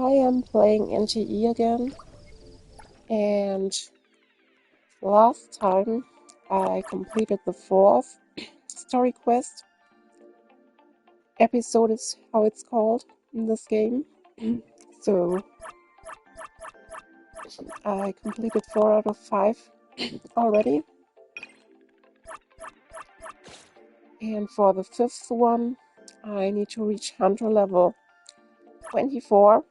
I am playing NTE again, and last time I completed the fourth story quest episode is how it's called in this game. So I completed 4 out of 5 already. And for the fifth one, I need to reach hunter level 24.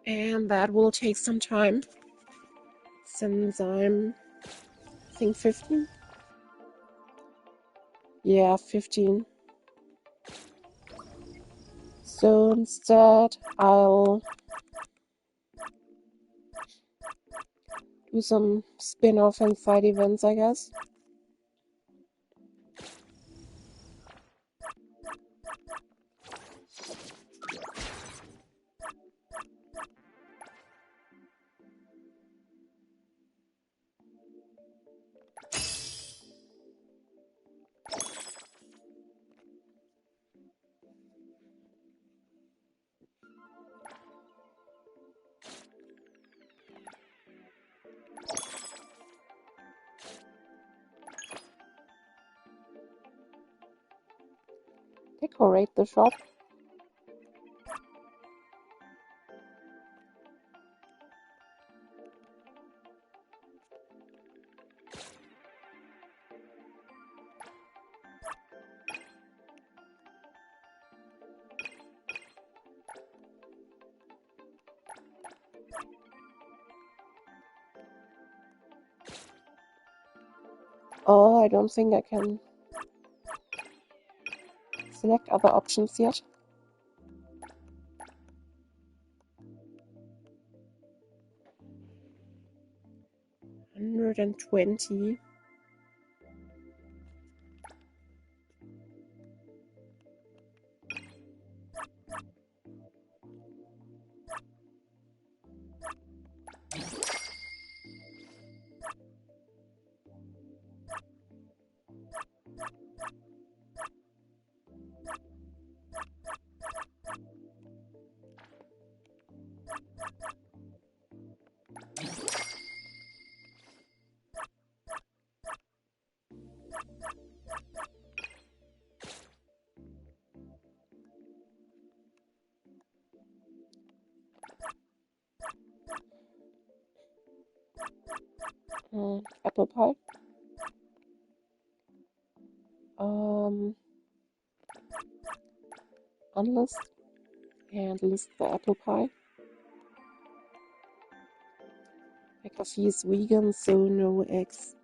And that will take some time since I'm, I think, 15. Yeah, 15. So instead, I'll do some spin-off and side events, I guess. Decorate the shop. Oh, I don't think I can select other options yet. $120. Apple pie. Unlist and list the apple pie. Because he is vegan, so no eggs.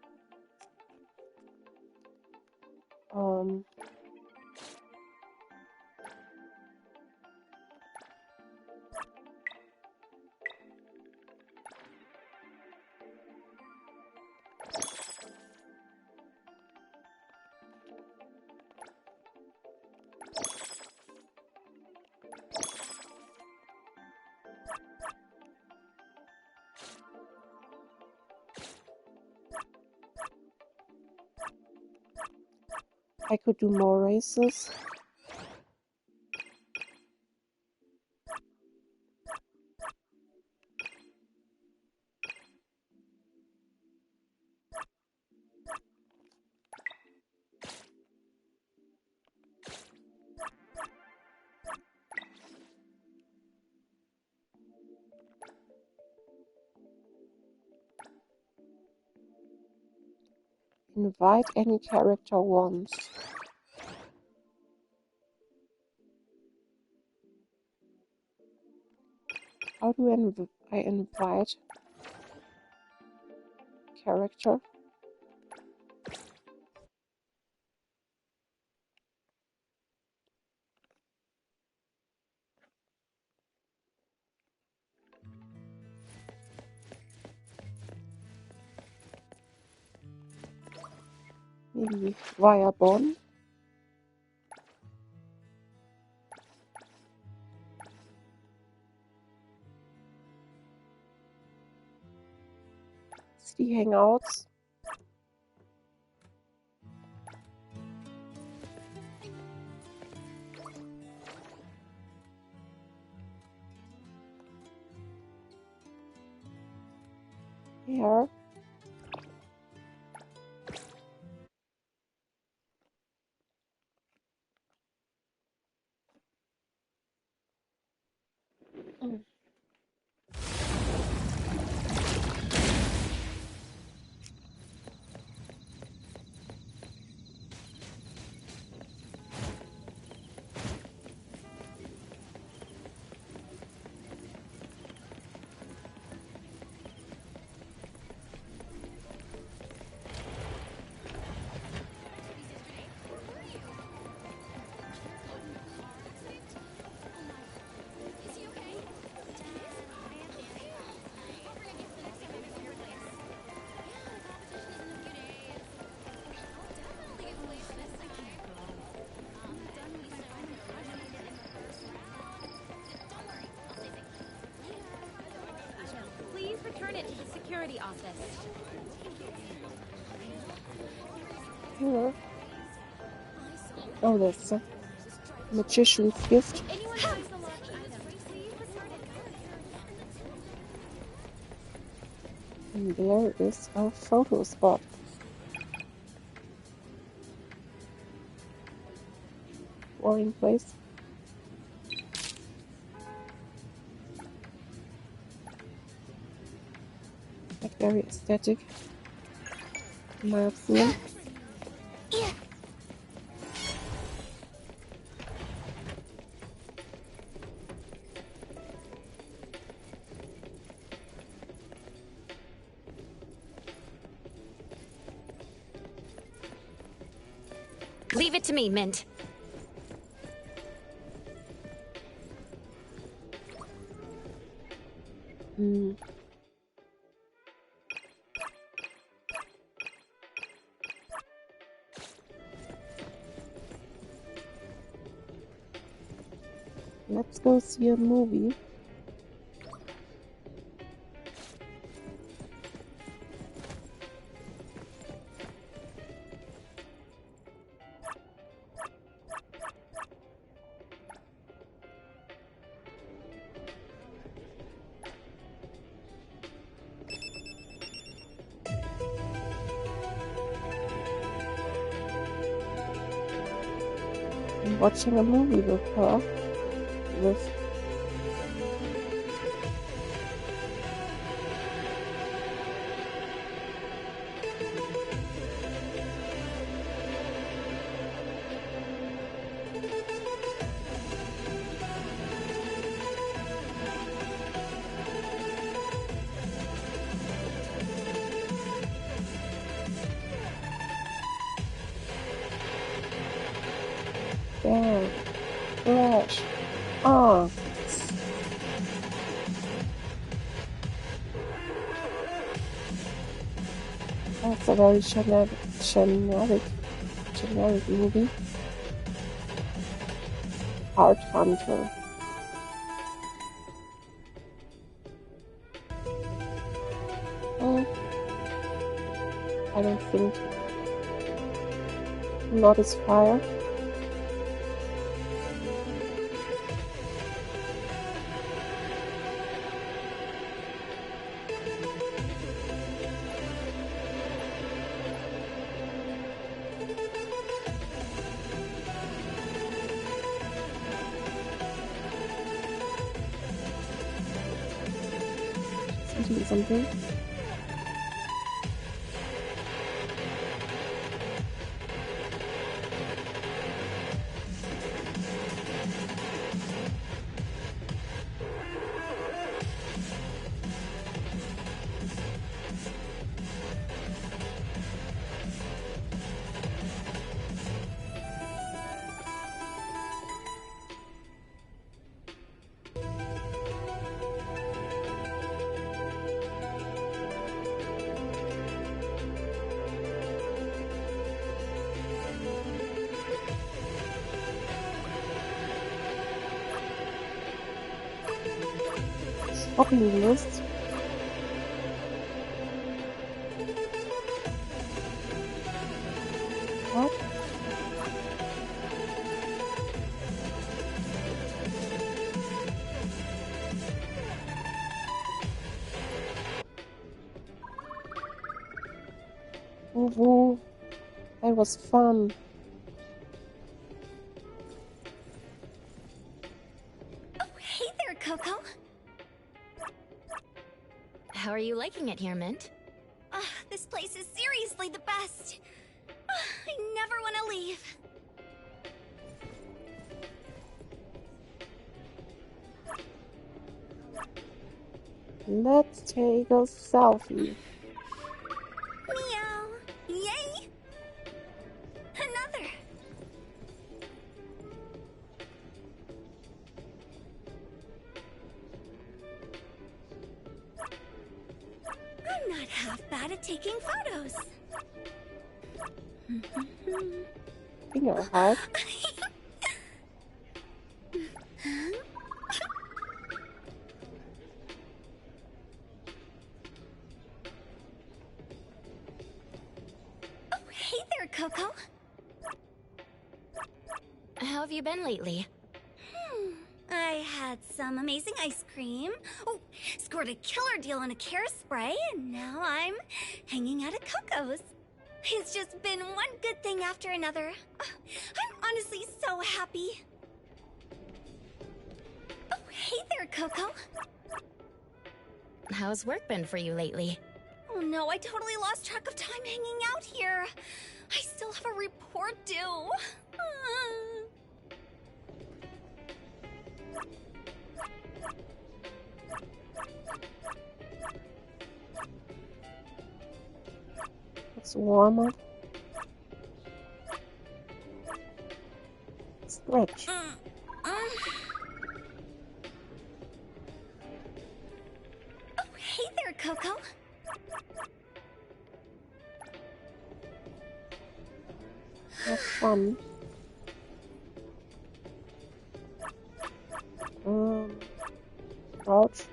I could do more races. Invite any character once. How do I invite character? Maybe via bond. City Hangouts. here. Mm. Please return it to the security office. Here. Oh, that's a magician's gift. If anyone finds the lost item, please return it. And there is a photo spot. Boring place. But very aesthetic, in my opinion. Leave it to me, Mint. Mm. Let's go see a movie. I'm watching a movie with her. With damn, Flash. Ah, that's a very generic movie. Heart Hunter. Oh, I don't think. Not as fire. Something. Shopping list. What? Woohoo! That was fun. Oh, hey there, Coco. How are you liking it here, Mint? This place is seriously the best. I never want to leave. Let's take a selfie. Meow. Yay! Another. I'm not half bad at taking photos. Finger hug. Oh, hey there, Coco. How have you been lately? I had some amazing ice cream. Oh, scored a killer deal on a care spray, and now I'm hanging out at Coco's. It's just been one good thing after another. I'm honestly so happy. Oh, hey there, Coco. How's work been for you lately? Oh no, I totally lost track of time hanging out here. I still have a report due. Let's warm up. Stretch. Oh, hey there, Coco. Have fun. Crouch.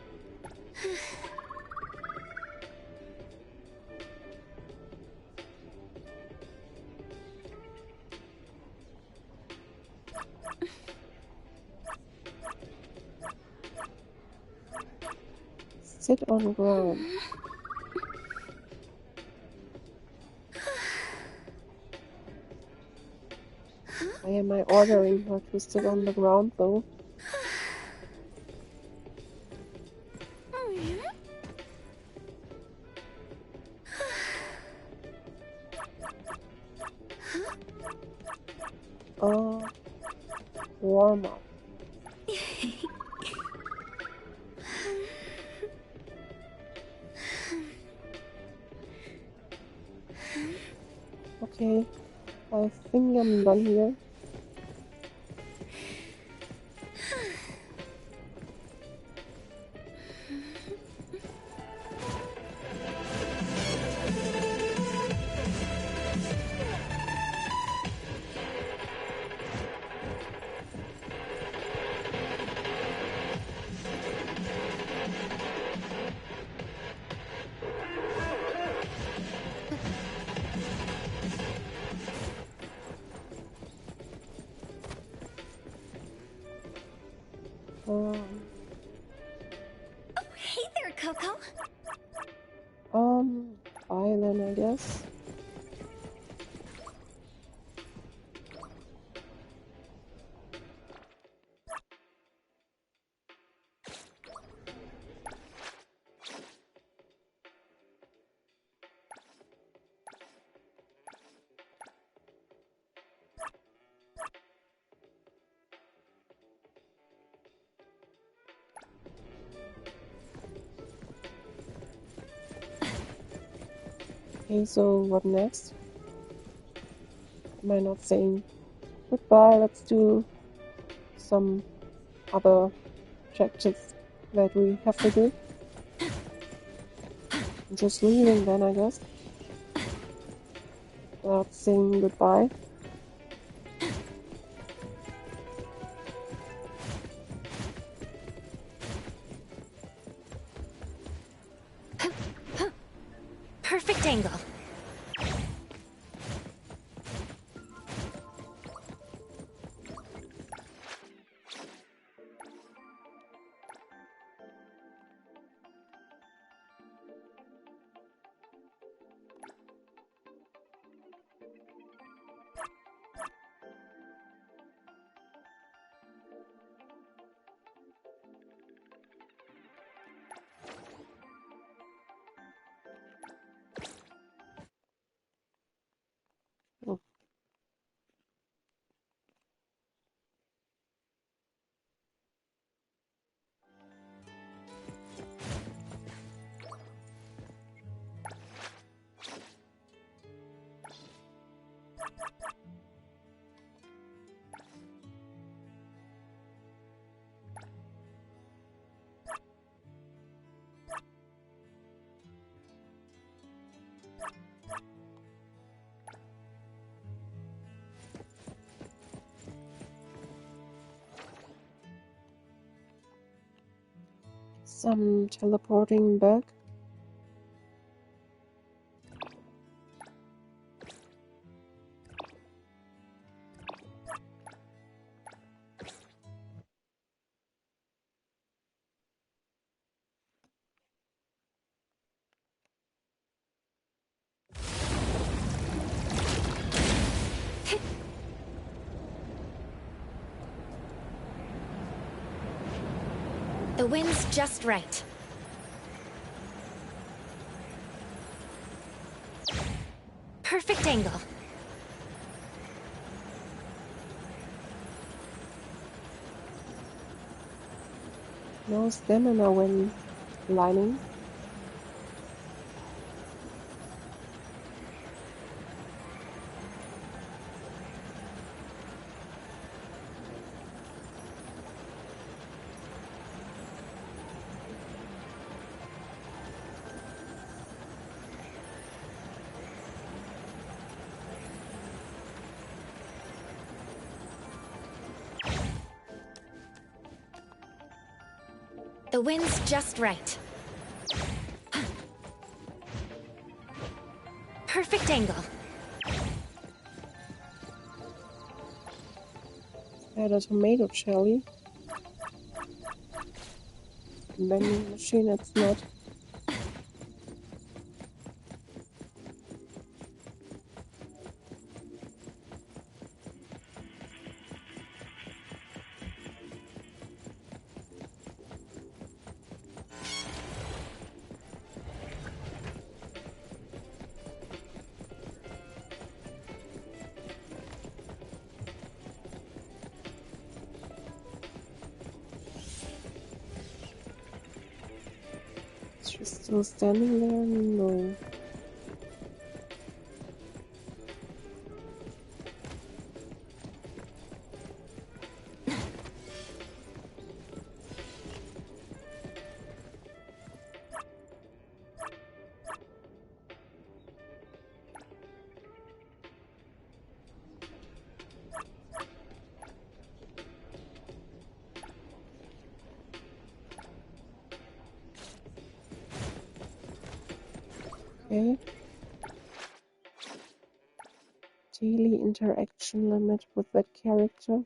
Sit on ground. Why am I ordering her to sit on the ground though? Warm up. Okay, I think I'm done here. Oh, hey there, Coco. Bye then, I guess. Okay, so what next? Am I not saying goodbye? Let's do some other objectives that we have to do. I'm just leaving then, I guess. Without saying goodbye. Perfect angle. Some teleporting back. The wind's just right. Perfect angle. No stamina when lining. The wind's just right. Perfect angle. Add a tomato jelly. Vending machine, it's not. She's still standing there? No. Okay. Daily interaction limit with that character.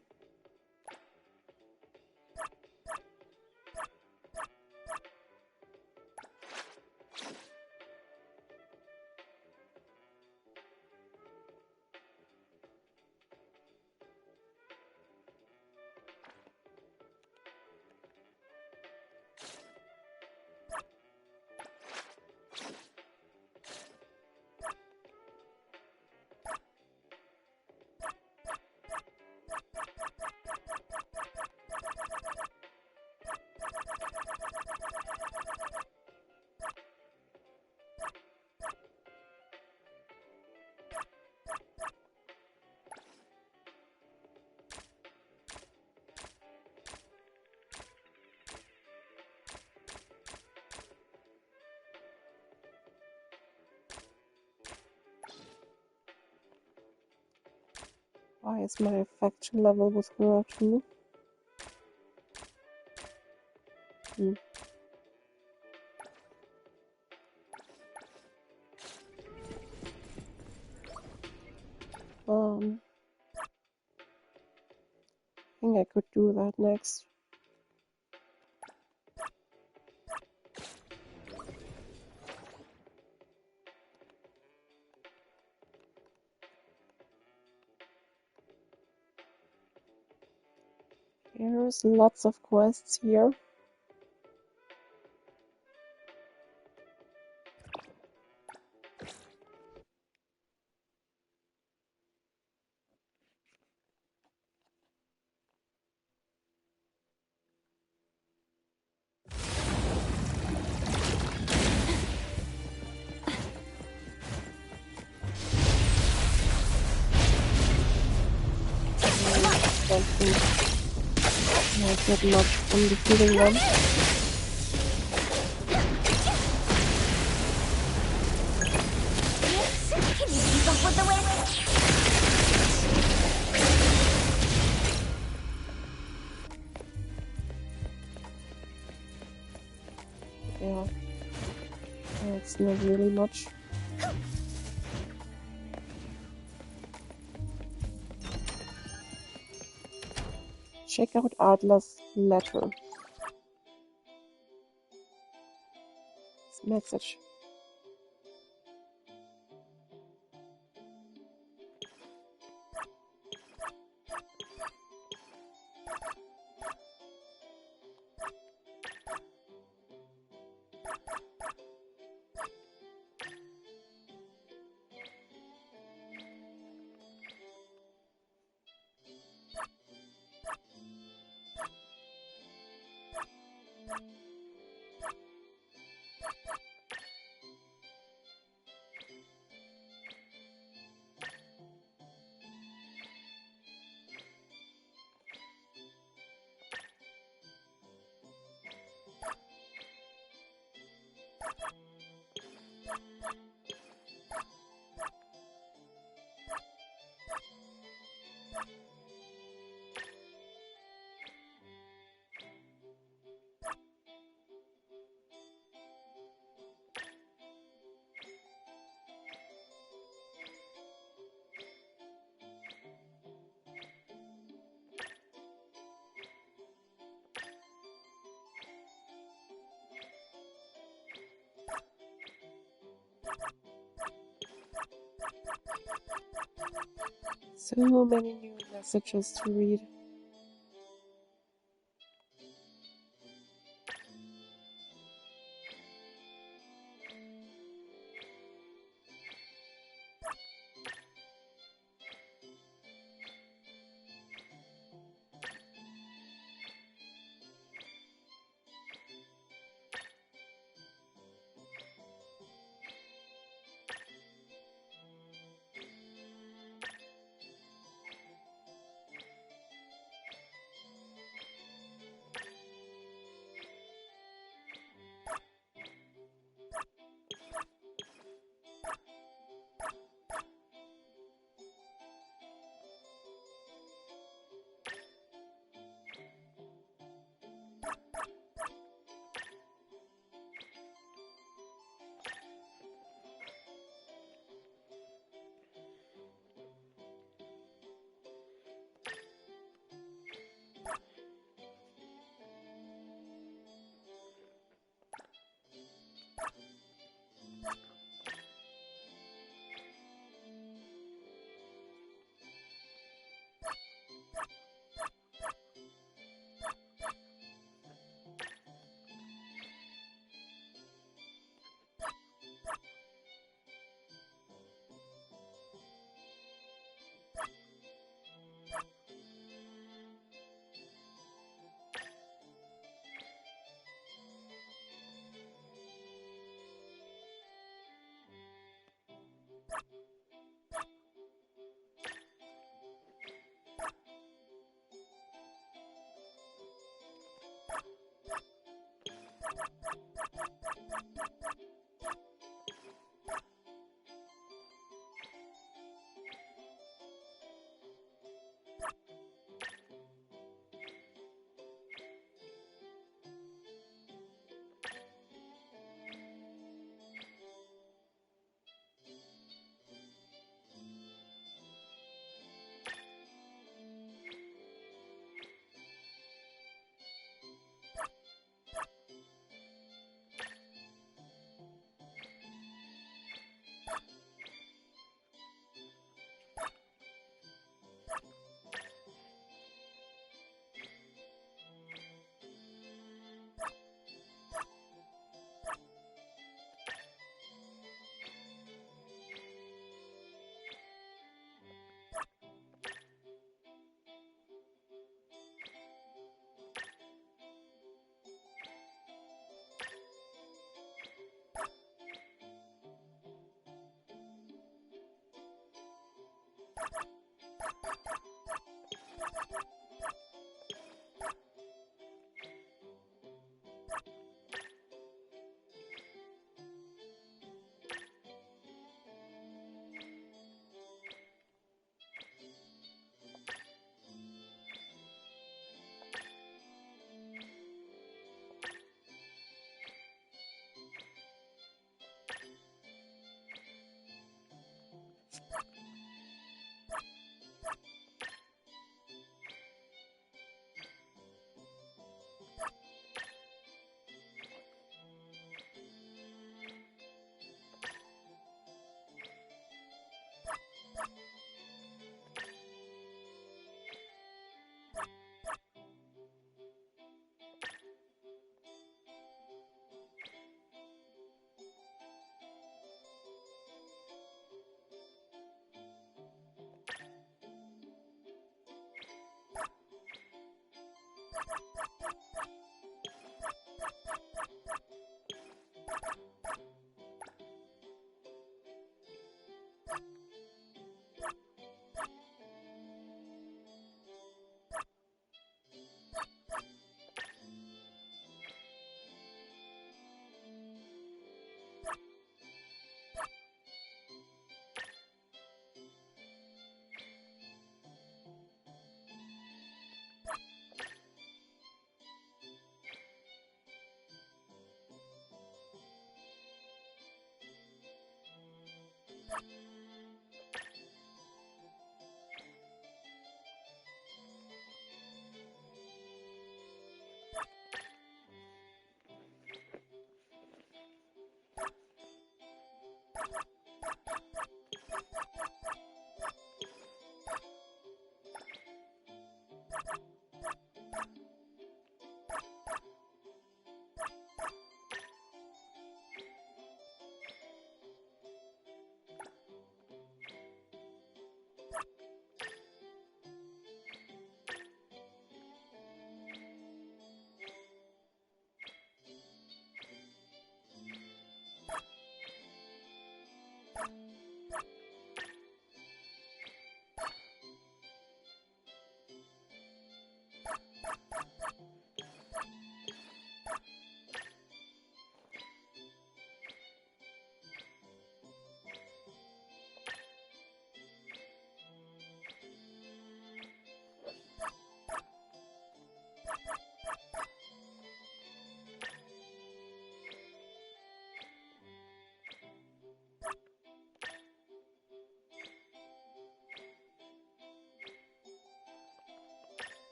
Why is my affection level with her too? Hmm. I think I could do that next. There's lots of quests here. I don't think I get much from defeating them. Can you keep up with the wind? Yeah, it's not really much. Check out Adler's letter. Message. So many new messages to read.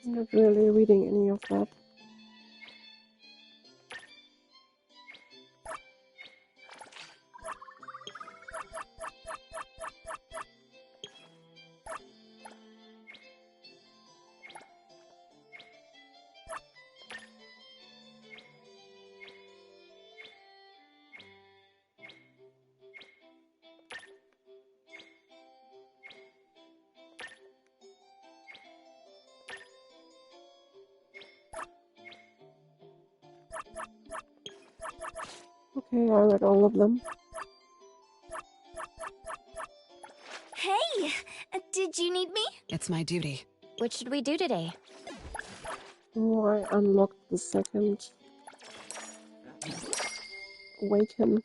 I'm not really reading any of that. Okay, I read all of them. Hey! Did you need me? It's my duty. What should we do today? Oh, I unlocked the second awaken.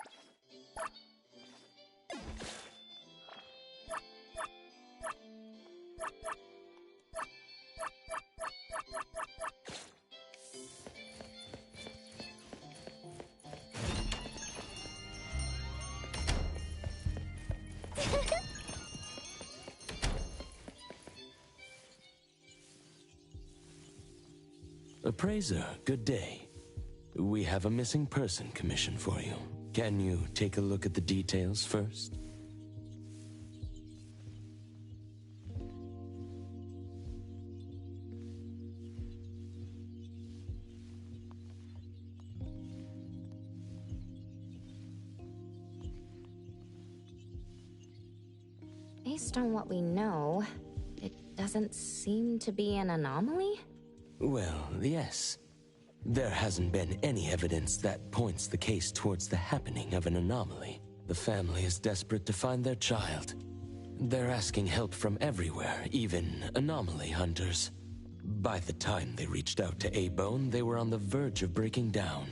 Appraiser, good day. We have a missing person commission for you. Can you take a look at the details first? Based on what we know, it doesn't seem to be an anomaly? Well, yes. There hasn't been any evidence that points the case towards the happening of an anomaly. The family is desperate to find their child. They're asking help from everywhere, even anomaly hunters. By the time they reached out to A-Bone, they were on the verge of breaking down.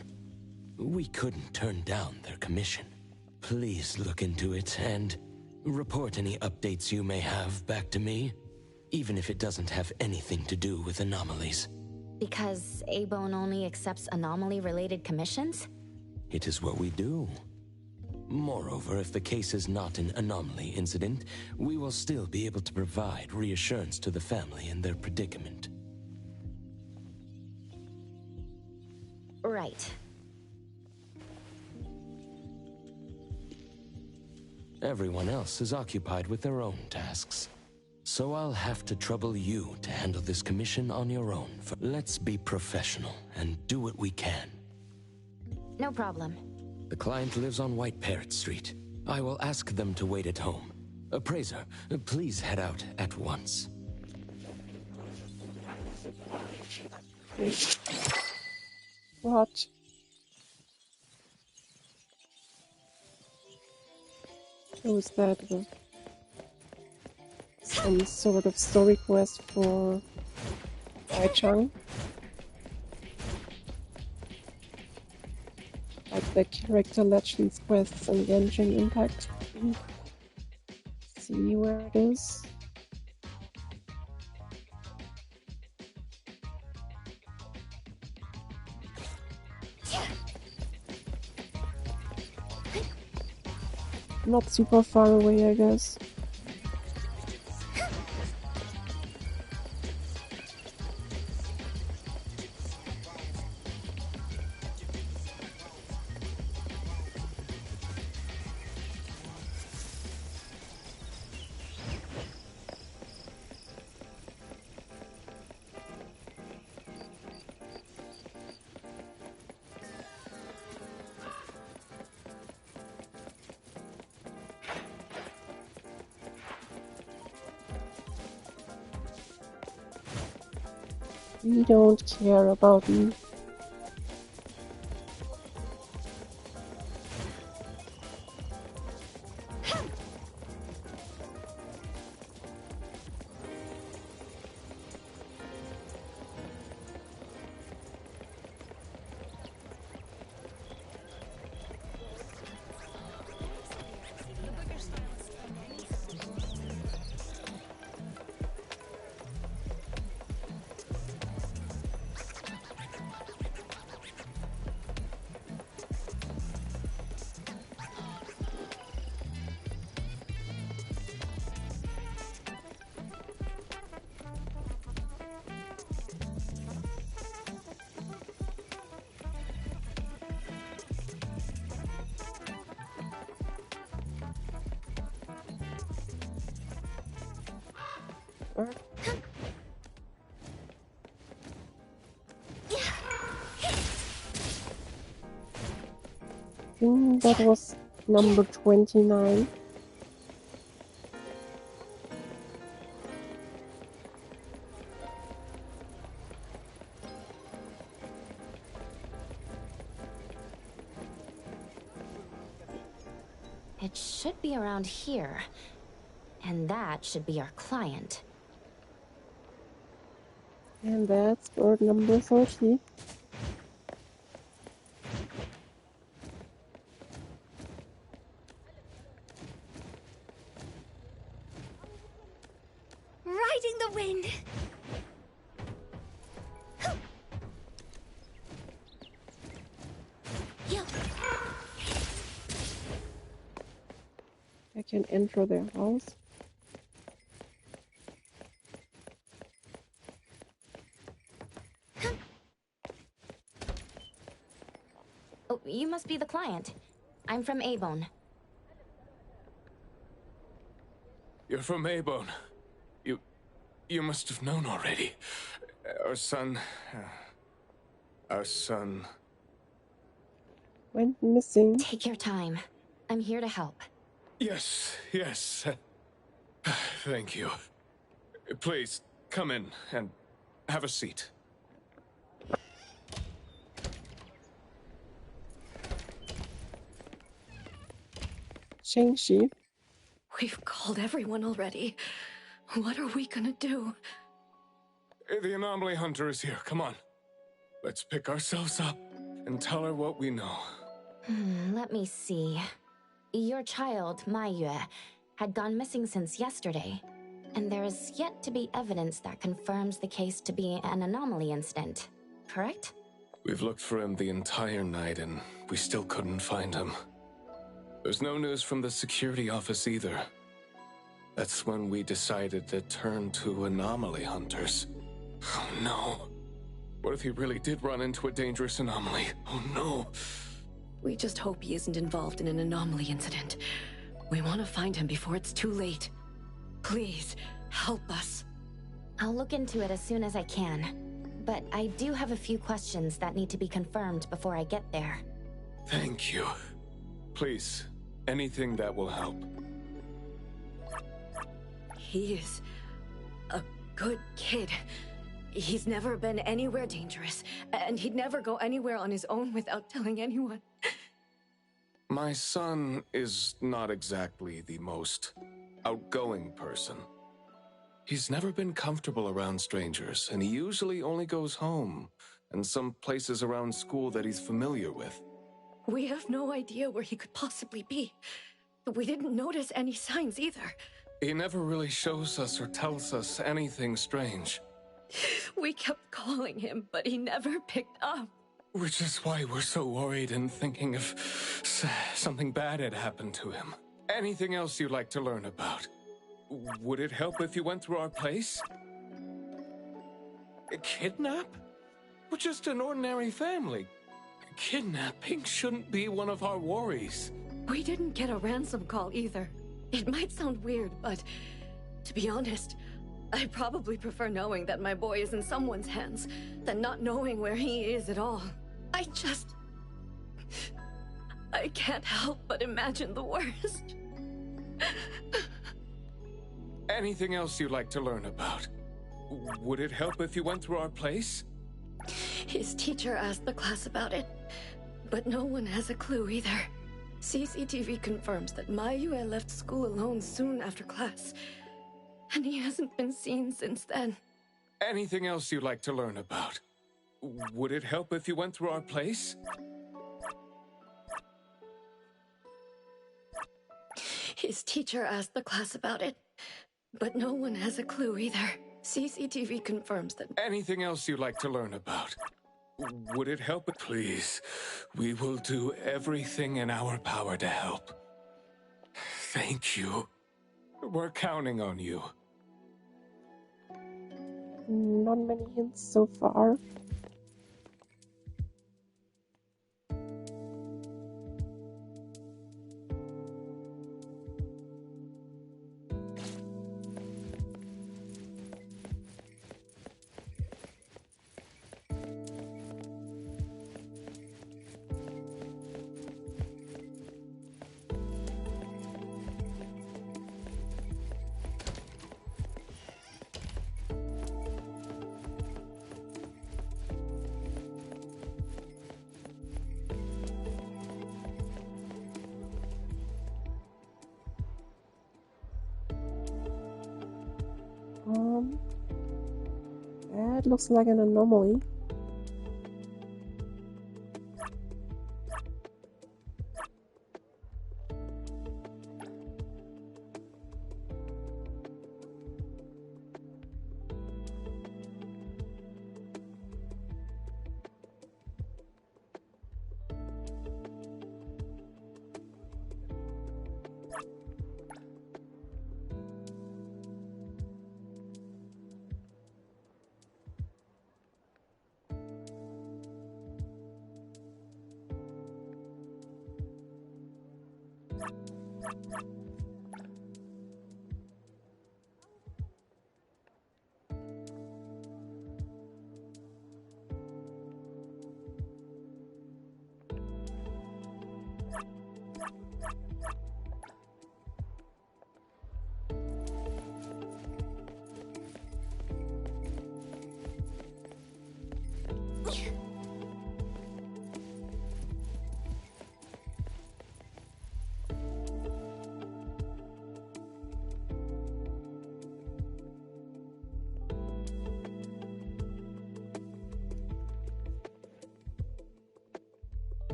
We couldn't turn down their commission. Please look into it and report any updates you may have back to me, even if it doesn't have anything to do with anomalies. Because A-Bone only accepts anomaly-related commissions? It is what we do. Moreover, if the case is not an anomaly incident, we will still be able to provide reassurance to the family in their predicament. Right. Everyone else is occupied with their own tasks. So I'll have to trouble you to handle this commission on your own. Let's be professional and do what we can. No problem. The client lives on White Parrot Street. I will ask them to wait at home. Appraiser, please head out at once. What? Who's that? Some sort of story quest for Ai-Chang? Like the character legends quests in Genshin Impact. See where it is. Not super far away, I guess. We don't care about me. I think that was number 29. It should be around here. And that should be our client. And that's bird number 30. Riding the wind. Yo. I can enter their house. Oh, you must be the client. I'm from Avon. You're from Abone. You must have known already. Our son... Went missing. Take your time. I'm here to help. Yes. Thank you. Please, come in and have a seat. Shang-Chi. We've called everyone already. What are we gonna do? The anomaly hunter is here. Come on. Let's pick ourselves up and tell her what we know. Let me see. Your child, Maiyue, had gone missing since yesterday. And there is yet to be evidence that confirms the case to be an anomaly incident. Correct? We've looked for him the entire night and we still couldn't find him. There's no news from the security office either. That's when we decided to turn to anomaly hunters. Oh no. What if he really did run into a dangerous anomaly? Oh no. We just hope he isn't involved in an anomaly incident. We want to find him before it's too late. Please, help us. I'll look into it as soon as I can. But I do have a few questions that need to be confirmed before I get there. Thank you. Please, anything that will help. He is a good kid. He's never been anywhere dangerous, and he'd never go anywhere on his own without telling anyone. My son is not exactly the most outgoing person. He's never been comfortable around strangers, and he usually only goes home and some places around school that he's familiar with. We have no idea where he could possibly be. We didn't notice any signs either. He never really shows us or tells us anything strange. We kept calling him, but he never picked up. Which is why we're so worried and thinking if something bad had happened to him. Anything else you'd like to learn about? Would it help if you went through our place? A kidnap? We're just an ordinary family. Kidnapping shouldn't be one of our worries. We didn't get a ransom call either. It might sound weird, but to be honest, I probably prefer knowing that my boy is in someone's hands than not knowing where he is at all. I can't help but imagine the worst. Anything else you'd like to learn about? Would it help if you went through our place? His teacher asked the class about it, but no one has a clue either. CCTV confirms that Mayue left school alone soon after class, and he hasn't been seen since then. Anything else you'd like to learn about? Would it help if you went through our place? His teacher asked the class about it, but no one has a clue either. CCTV confirms that... Anything else you'd like to learn about? Would it help? Please, we will do everything in our power to help. Thank you. We're counting on you. Not many hints so far. That looks like an anomaly.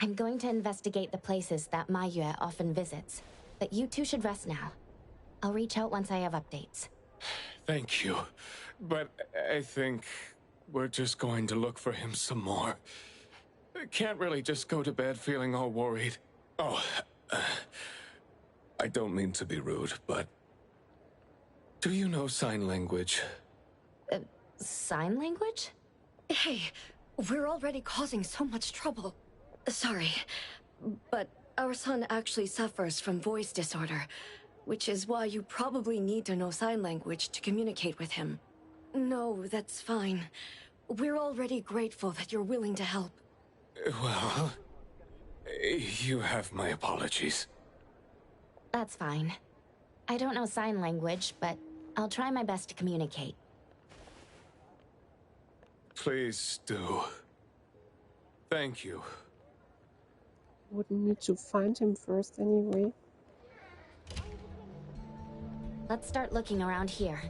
I'm going to investigate the places that Mayue often visits, but you two should rest now. I'll reach out once I have updates. Thank you. But I think we're just going to look for him some more. I can't really just go to bed feeling all worried. Oh, I don't mean to be rude, but do you know sign language? Sign language? Hey, we're already causing so much trouble. Sorry, but our son actually suffers from voice disorder, which is why you probably need to know sign language to communicate with him. No, that's fine. We're already grateful that you're willing to help. Well, you have my apologies. That's fine. I don't know sign language, but I'll try my best to communicate. Please do. Thank you. Wouldn't need to find him first anyway. Let's start looking around here.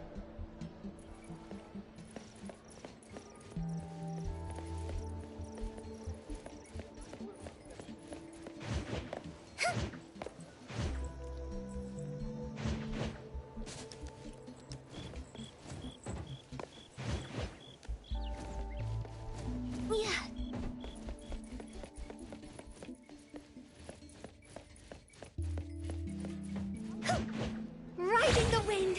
Riding the wind.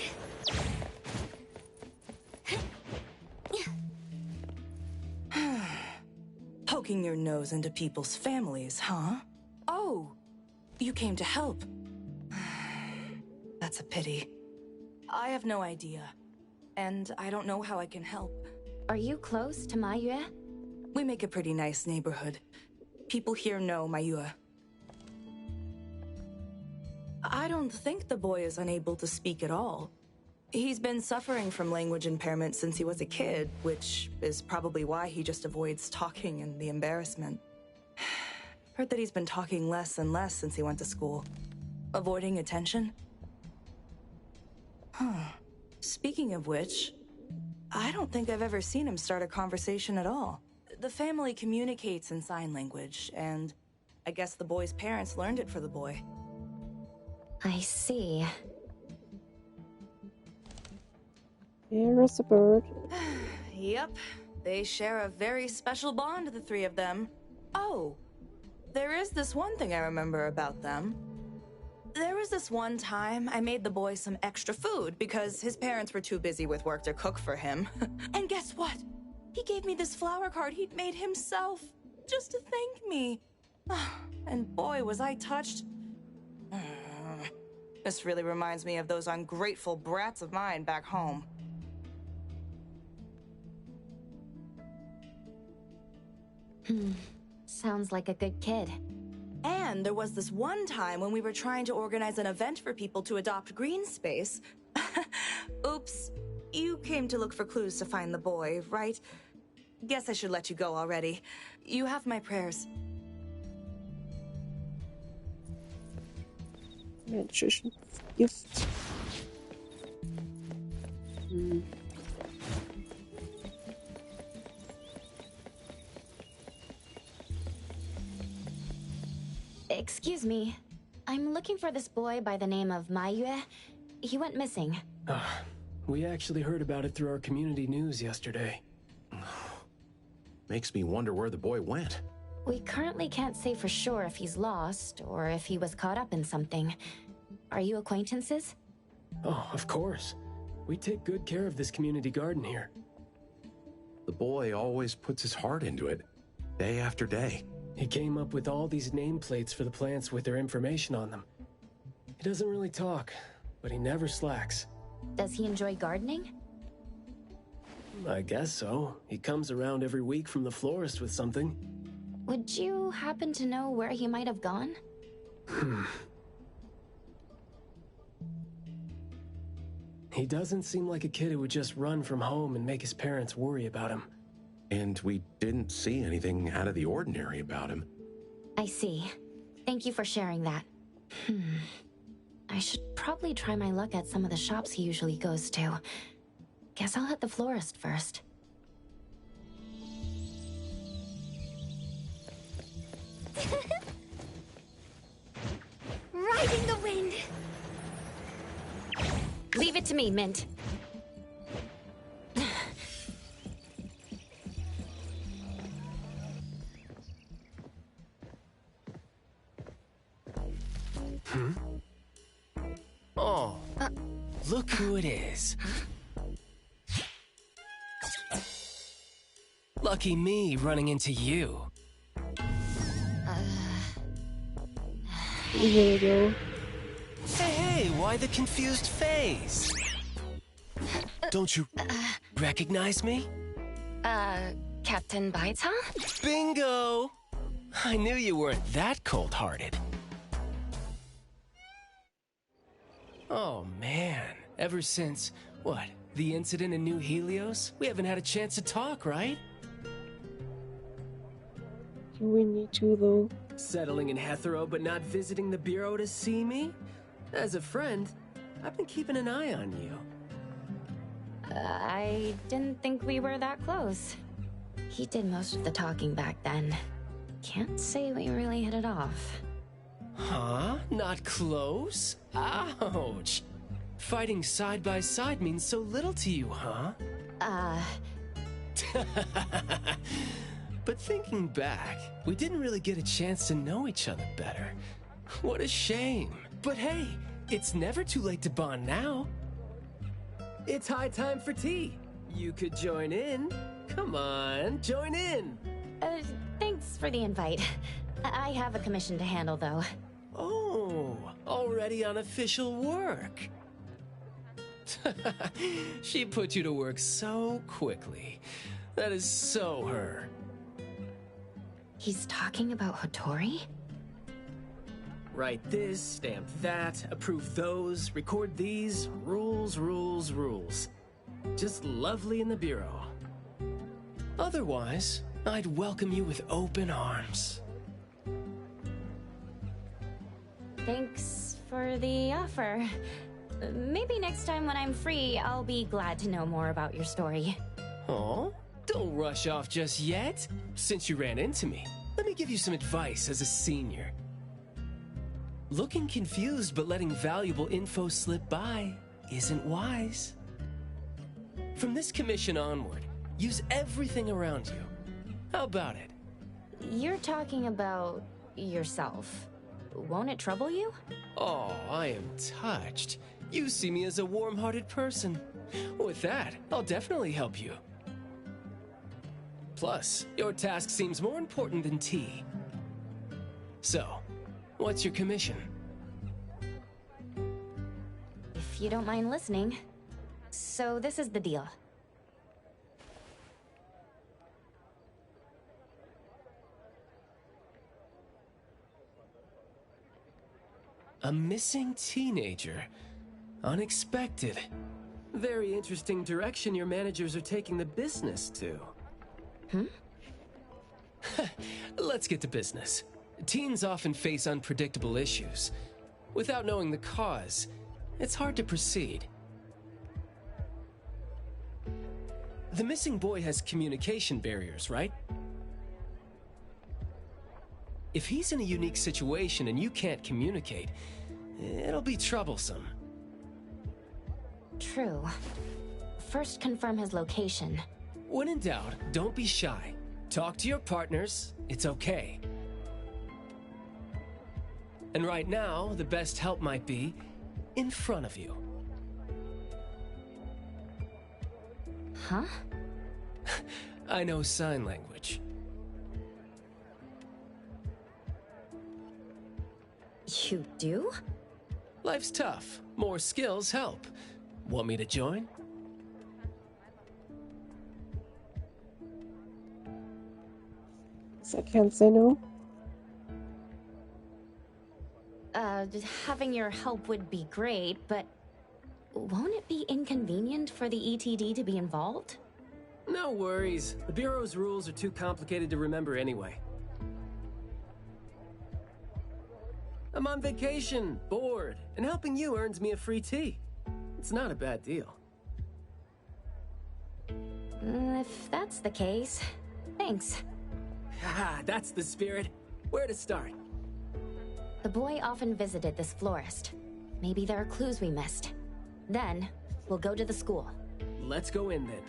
Poking your nose into people's families, huh? Oh, you came to help. That's a pity. I have no idea. And I don't know how I can help. Are you close to Maiyue? We make a pretty nice neighborhood. People here know Maiyue. I don't think the boy is unable to speak at all. He's been suffering from language impairment since he was a kid, which is probably why he just avoids talking and the embarrassment. Heard that he's been talking less and less since he went to school. Avoiding attention? Huh. Speaking of which, I don't think I've ever seen him start a conversation at all. The family communicates in sign language, and I guess the boy's parents learned it for the boy. I see. Here is a bird. Yep, they share a very special bond, the three of them. Oh, there is this one thing I remember about them. There was this one time I made the boy some extra food because his parents were too busy with work to cook for him. And guess what? He gave me this flower card he'd made himself, just to thank me. And boy, was I touched. This really reminds me of those ungrateful brats of mine back home. Sounds like a good kid. And there was this one time when we were trying to organize an event for people to adopt green space. Oops, you came to look for clues to find the boy, right? Guess I should let you go already. You have my prayers. Menschengift. Excuse me. I'm looking for this boy by the name of Maiyue. He went missing. We actually heard about it through our community news yesterday. Makes me wonder where the boy went. We currently can't say for sure if he's lost or if he was caught up in something. Are you acquaintances? Oh, of course. We take good care of this community garden here. The boy always puts his heart into it, day after day. He came up with all these nameplates for the plants with their information on them. He doesn't really talk, but he never slacks. Does he enjoy gardening? I guess so. He comes around every week from the florist with something. Would you happen to know where he might have gone? He doesn't seem like a kid who would just run from home and make his parents worry about him. And we didn't see anything out of the ordinary about him. I see. Thank you for sharing that. I should probably try my luck at some of the shops he usually goes to. Guess I'll hit the florist first. Riding the wind. Leave it to me, Mint. Oh, look who it is. Lucky me running into you. Here we go. Hey, why the confused face? Don't you recognize me? Captain Baita? Bingo! I knew you weren't that cold-hearted. Oh, man. Ever since, what, the incident in New Helios? We haven't had a chance to talk, right? Do we need to, though? Settling in Hetero but not visiting the Bureau to see me? As a friend, I've been keeping an eye on you. I didn't think we were that close. He did most of the talking back then. Can't say we really hit it off. Huh? Not close? Ouch! Fighting side by side means so little to you, huh? But thinking back, we didn't really get a chance to know each other better. What a shame. But hey, it's never too late to bond now. It's high time for tea. You could join in. Come on, join in. Thanks for the invite. I have a commission to handle, though. Oh, already on official work. She put you to work so quickly. That is so her. He's talking about Hattori? Write this, stamp that, approve those, record these, rules, rules, rules. Just lovely in the bureau. Otherwise, I'd welcome you with open arms. Thanks for the offer. Maybe next time when I'm free, I'll be glad to know more about your story. Oh, don't rush off just yet. Since you ran into me, let me give you some advice as a senior. Looking confused but letting valuable info slip by isn't wise. From this commission onward, use everything around you. How about it? You're talking about yourself. Won't it trouble you? Oh, I am touched. You see me as a warm-hearted person. With that, I'll definitely help you. Plus, your task seems more important than tea. So, what's your commission? If you don't mind listening. So this is the deal. A missing teenager. Unexpected. Very interesting direction your managers are taking the business to. Let's get to business. Teens often face unpredictable issues. Without knowing the cause, it's hard to proceed. The missing boy has communication barriers, right? If he's in a unique situation and you can't communicate, it'll be troublesome. True. First confirm his location. When in doubt, don't be shy. Talk to your partners, it's okay. And right now, the best help might be in front of you. Huh? I know sign language. You do? Life's tough. More skills help. Want me to join? So I can't say no. Having your help would be great, but won't it be inconvenient for the ETD to be involved? No worries. The Bureau's rules are too complicated to remember anyway. I'm on vacation, bored, and helping you earns me a free tea. It's not a bad deal. If that's the case, thanks. Haha, that's the spirit. Where to start? The boy often visited this florist. Maybe there are clues we missed. Then, we'll go to the school. Let's go in then.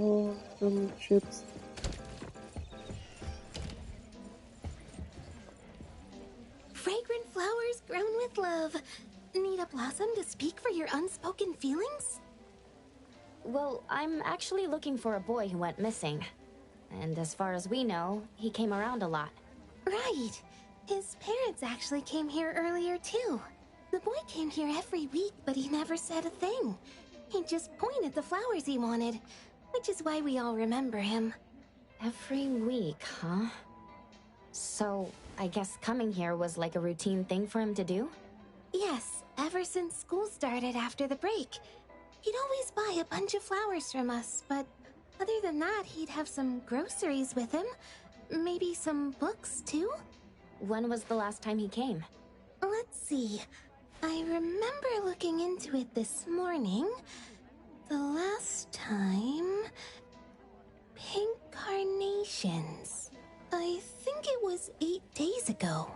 Oh, some chips. Fragrant flowers grown with love. Need a blossom to speak for your unspoken feelings? Well, I'm actually looking for a boy who went missing. And as far as we know, he came around a lot. Right. His parents actually came here earlier, too. The boy came here every week, but he never said a thing. He just pointed the flowers he wanted, which is why we all remember him. Every week, huh? So, I guess coming here was like a routine thing for him to do? Yes, ever since school started after the break. He'd always buy a bunch of flowers from us, but other than that, he'd have some groceries with him. Maybe some books, too? When was the last time he came? Let's see. I remember looking into it this morning. The last time... Pink carnations. I think it was 8 days ago.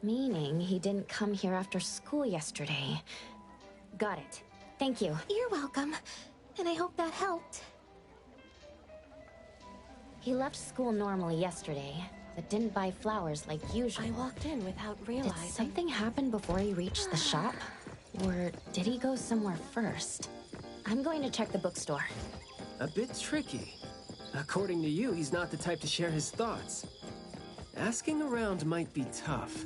Meaning he didn't come here after school yesterday. Got it. Thank you. You're welcome. And I hope that helped. He left school normally yesterday, but didn't buy flowers like usual. I walked in without realizing. Did something happen before he reached the shop? Or did he go somewhere first? I'm going to check the bookstore. A bit tricky. According to you, he's not the type to share his thoughts. Asking around might be tough.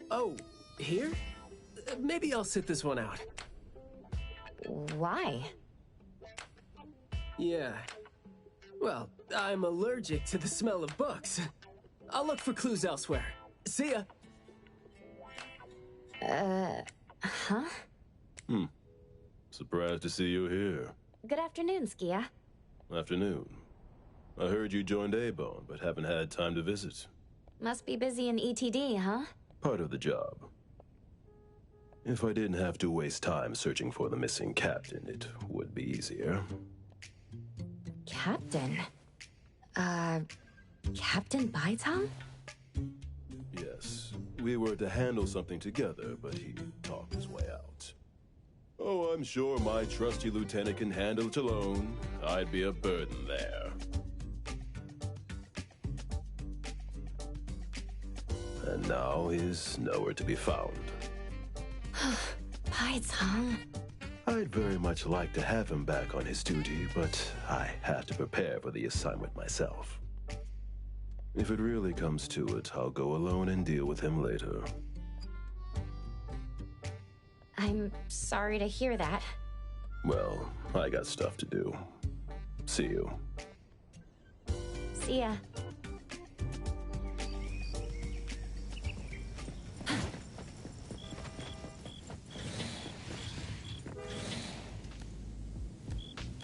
Oh, here? Maybe I'll sit this one out. Why? Yeah. Well, I'm allergic to the smell of books. I'll look for clues elsewhere. See ya! Huh? Surprised to see you here. Good afternoon, Skia. Afternoon. I heard you joined A-Bone, but haven't had time to visit. Must be busy in ETD, huh? Part of the job. If I didn't have to waste time searching for the missing captain, it would be easier. Captain? Captain Baitang? Yes. We were to handle something together, but he talked his way out. Oh, I'm sure my trusty lieutenant can handle it alone. I'd be a burden there. And now he's nowhere to be found. Baitang. I'd very much like to have him back on his duty, but I have to prepare for the assignment myself. If it really comes to it, I'll go alone and deal with him later. I'm sorry to hear that. Well, I got stuff to do. See you. See ya.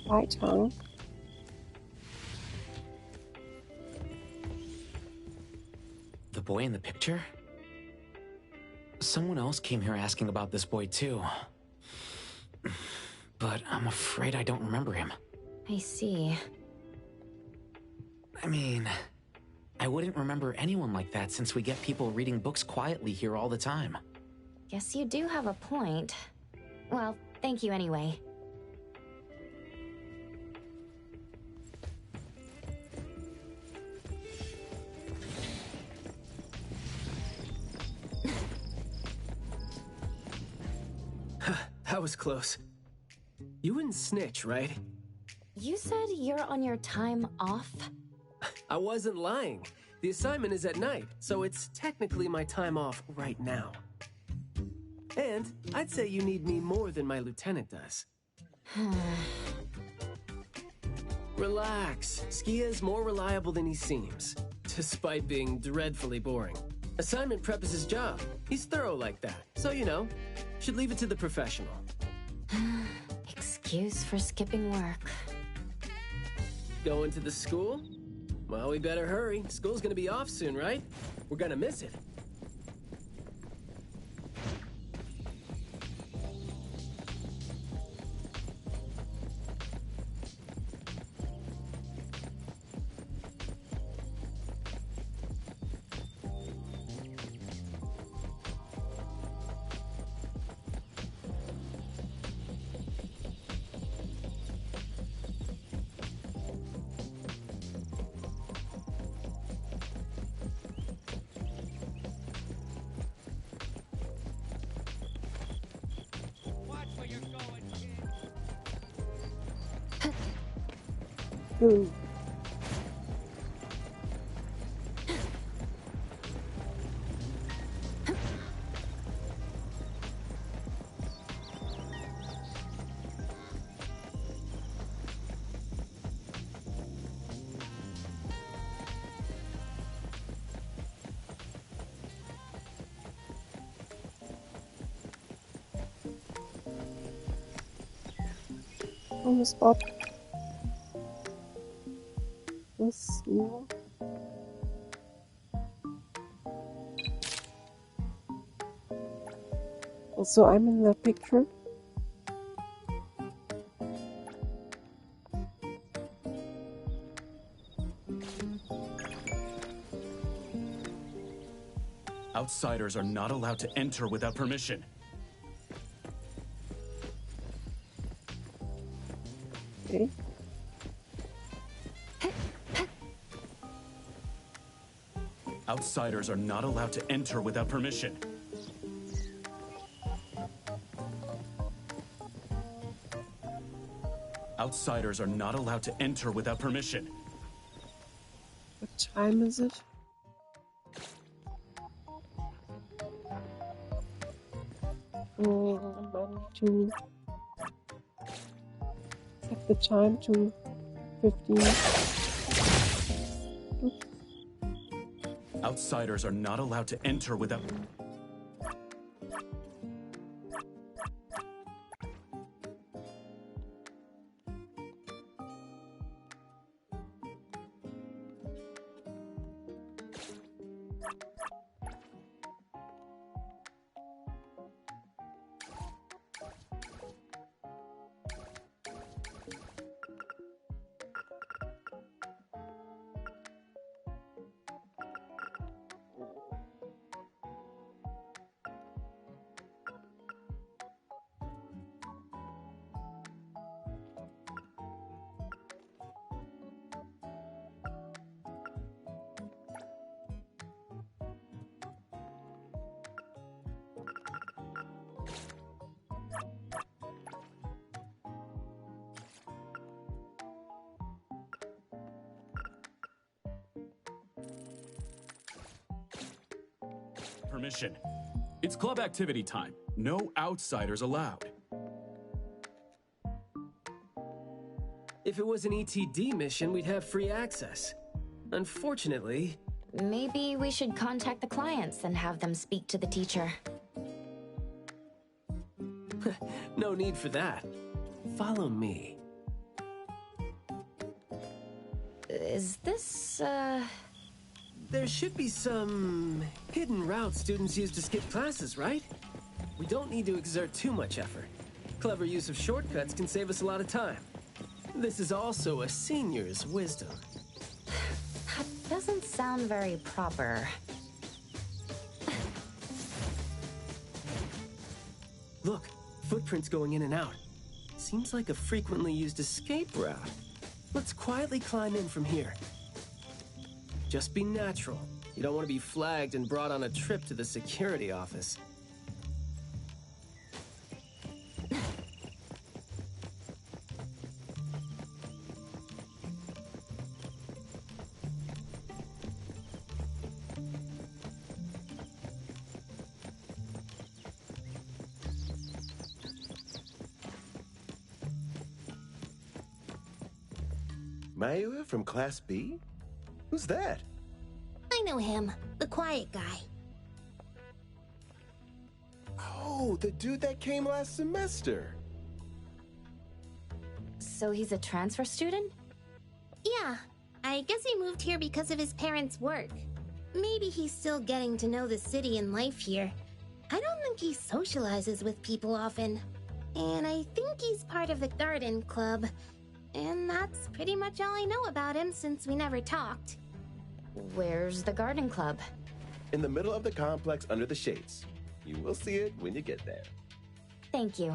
Baitang. The boy in the picture? Someone else came here asking about this boy too. But I'm afraid I don't remember him. I see. I mean, I wouldn't remember anyone like that since we get people reading books quietly here all the time. Guess you do have a point. Well, thank you anyway. That was close. You wouldn't snitch, right? You said you're on your time off? I wasn't lying. The assignment is at night, so it's technically my time off right now. And I'd say you need me more than my lieutenant does. Relax. Skia is more reliable than he seems, despite being dreadfully boring. Assignment prep is his job. He's thorough like that, so you know, should leave it to the professional. Excuse for skipping work. Going to the school? Well, we better hurry. School's gonna be off soon, right? We're gonna miss it. Ooh. On the spot. This, yeah. So I'm in the picture. Outsiders are not allowed to enter without permission. Okay. Outsiders are not allowed to enter without permission. Outsiders are not allowed to enter without permission. What time is it? I need to set the time to 15. Oops. Outsiders are not allowed to enter without... Permission. It's club activity time. No outsiders allowed. If it was an ETD mission, we'd have free access. Unfortunately... Maybe we should contact the clients and have them speak to the teacher. No need for that. Follow me. Is this, There should be some hidden routes students use to skip classes, right? We don't need to exert too much effort. Clever use of shortcuts can save us a lot of time. This is also a senior's wisdom. That doesn't sound very proper. Look, footprints going in and out. Seems like a frequently used escape route. Let's quietly climb in from here. Just be natural. You don't want to be flagged and brought on a trip to the security office. Mayua from Class B? Who's that? I know him, the quiet guy. Oh, the dude that came last semester. So he's a transfer student? Yeah, I guess he moved here because of his parents' work. Maybe he's still getting to know the city and life here. I don't think he socializes with people often. And I think he's part of the garden club. And that's pretty much all I know about him since we never talked. Where's the garden club? In the middle of the complex under the shades. You will see it when you get there. Thank you.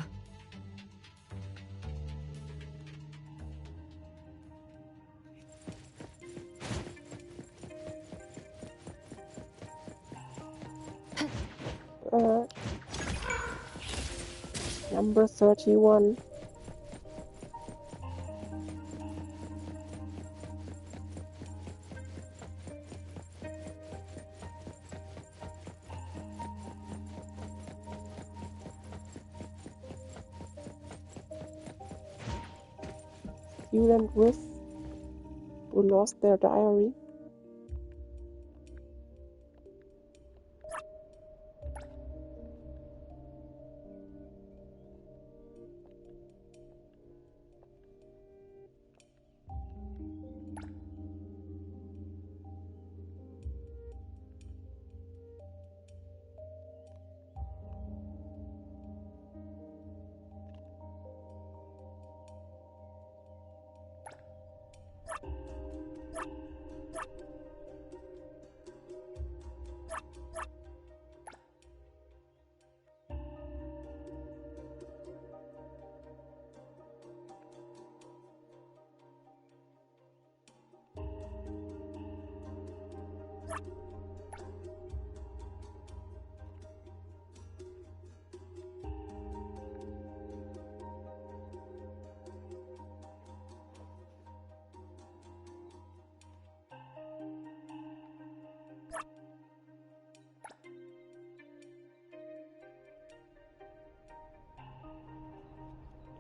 Number 31. Student with who lost their diary.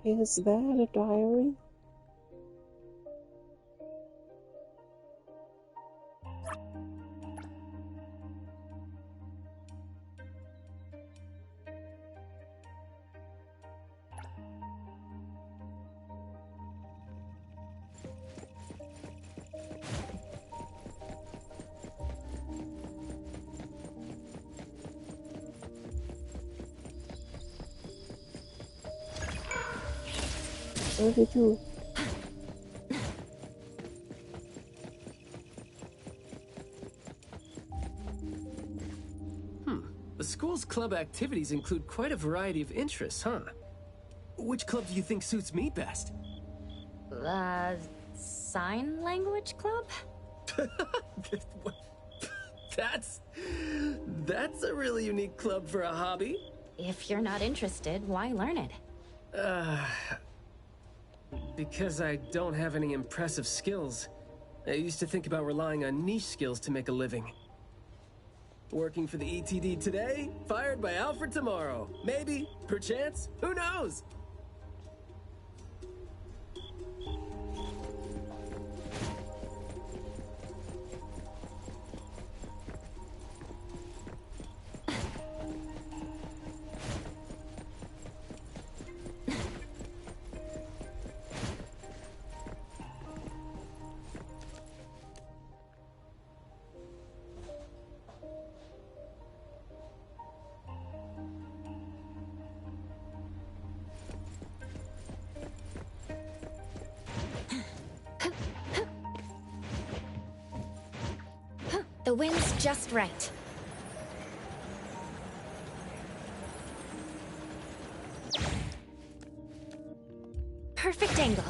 Is that a diary? Where did you? The school's club activities include quite a variety of interests, huh? Which club do you think suits me best? Sign language club? That's a really unique club for a hobby. If you're not interested, why learn it? Because I don't have any impressive skills. I used to think about relying on niche skills to make a living. Working for the ETD today, fired by Alfred tomorrow. Maybe, perchance, who knows? The wind's just right. Perfect angle.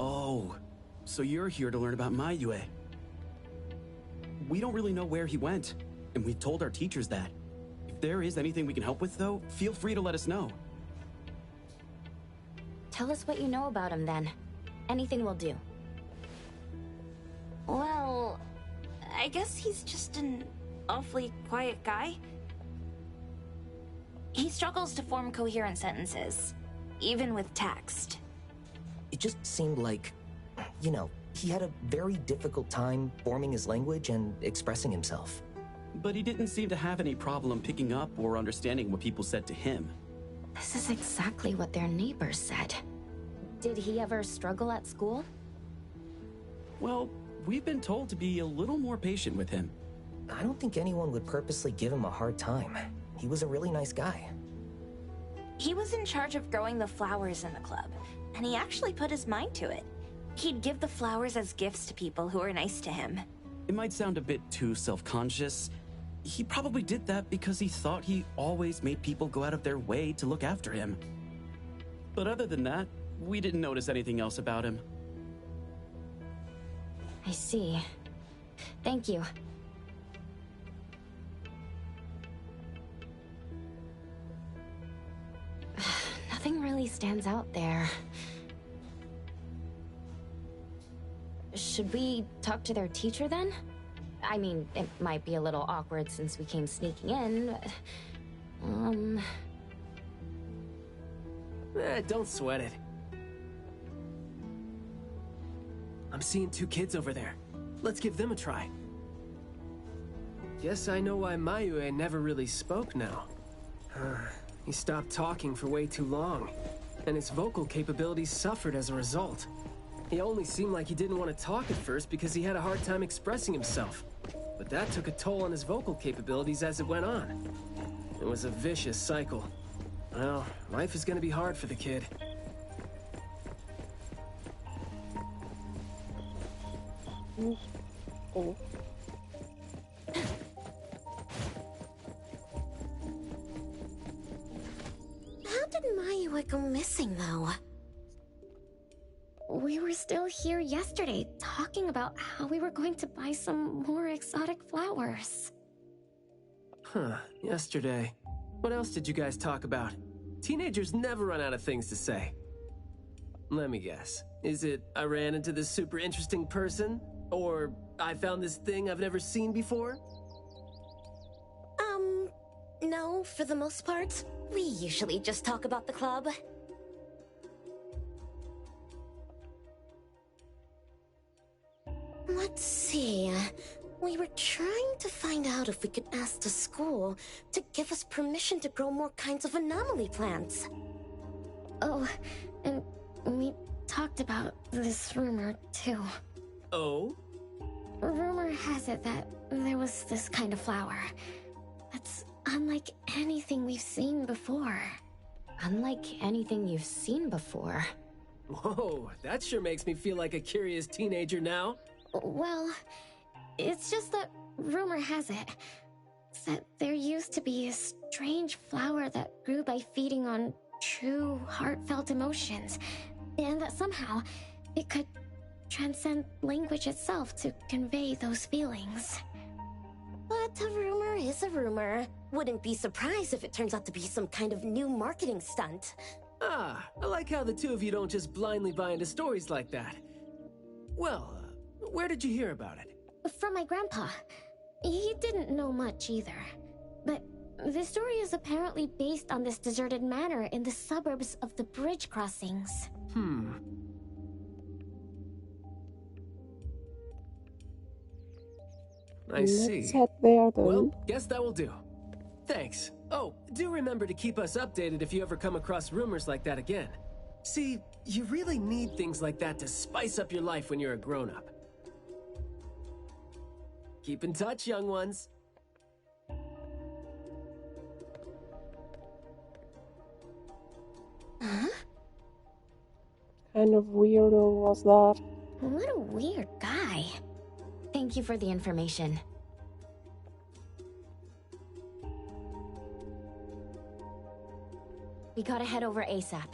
Oh, so you're here to learn about Maiyue. We don't really know where he went, and we've told our teachers that. If there is anything we can help with, though, feel free to let us know. Tell us what you know about him, then. Anything will do. Well, I guess he's just an awfully quiet guy. He struggles to form coherent sentences, even with text. It just seemed like, you know, he had a very difficult time forming his language and expressing himself. But he didn't seem to have any problem picking up or understanding what people said to him. This is exactly what their neighbors said. Did he ever struggle at school? Well, we've been told to be a little more patient with him. I don't think anyone would purposely give him a hard time. He was a really nice guy. He was in charge of growing the flowers in the club, and he actually put his mind to it. He'd give the flowers as gifts to people who were nice to him. It might sound a bit too self-conscious. He probably did that because he thought he always made people go out of their way to look after him. But other than that, we didn't notice anything else about him. I see. Thank you. Nothing really stands out there. Should we talk to their teacher then? I mean, it might be a little awkward since we came sneaking in, but... Don't sweat it. I'm seeing two kids over there. Let's give them a try. Guess I know why Maiyue never really spoke now. He stopped talking for way too long, and his vocal capabilities suffered as a result. He only seemed like he didn't want to talk at first because he had a hard time expressing himself. But that took a toll on his vocal capabilities as it went on. It was a vicious cycle. Well, life is gonna be hard for the kid. Oh. How did Maiyue go missing, though? We were still here yesterday, talking about how we were going to buy some more exotic flowers. Huh, yesterday. What else did you guys talk about? Teenagers never run out of things to say. Let me guess. Is it I ran into this super interesting person? Or I found this thing I've never seen before? No, for the most part. We usually just talk about the club. Let's see. We were trying to find out if we could ask the school to give us permission to grow more kinds of anomaly plants. Oh, and we talked about this rumor, too. Oh? Rumor has it that there was this kind of flower that's unlike anything we've seen before. Unlike anything you've seen before? Whoa, that sure makes me feel like a curious teenager now. Well, it's just that rumor has it that there used to be a strange flower that grew by feeding on true, heartfelt emotions, and that somehow it could transcend language itself to convey those feelings. But a rumor is a rumor. Wouldn't be surprised if it turns out to be some kind of new marketing stunt. Ah, I like how the two of you don't just blindly buy into stories like that. Well, where did you hear about it? From my grandpa. He didn't know much either. But the story is apparently based on this deserted manor in the suburbs of the bridge crossings. I see. Let's head there then. Well, guess that will do. Thanks. Oh, do remember to keep us updated if you ever come across rumors like that again. See, you really need things like that to spice up your life when you're a grown-up. Keep in touch, young ones. Huh? Kind of weirdo was that. What a weird guy. Thank you for the information. We gotta head over ASAP.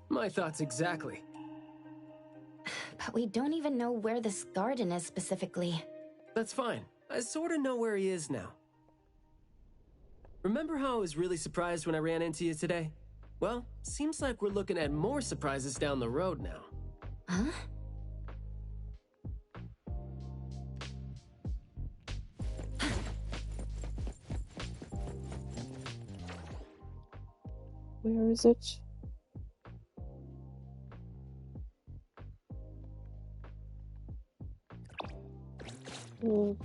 My thoughts exactly. But we don't even know where this garden is specifically. That's fine. I sorta know where he is now. Remember how I was really surprised when I ran into you today? Well, seems like we're looking at more surprises down the road now. Huh? Where is it? I'm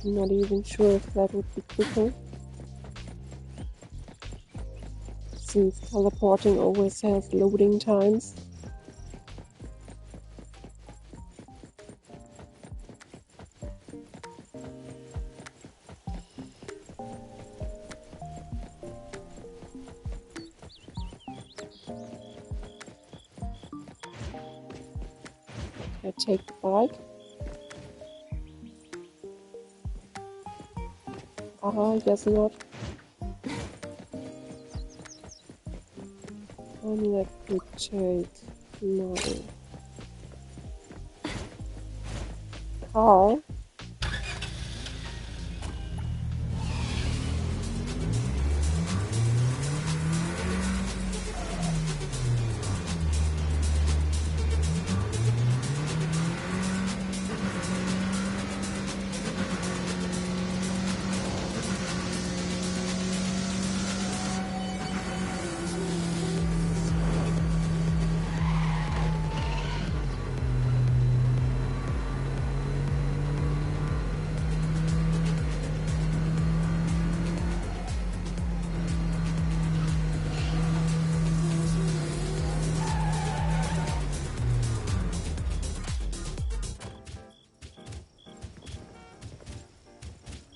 not even sure if that would be quicker, since teleporting always has loading times. I take the bike. I guess not. And let me take my car.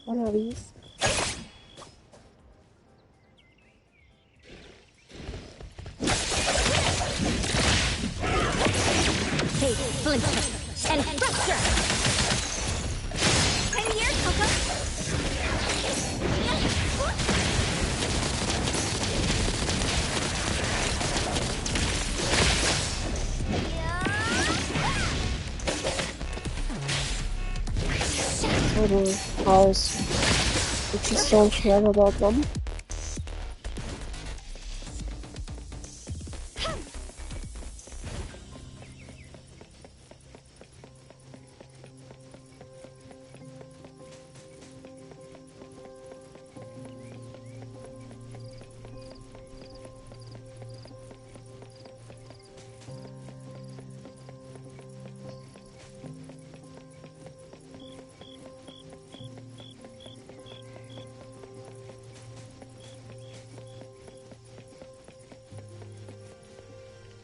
One of these. Take Splinter and Fracture! I'm here, Coco! Total house. If you don't care about them.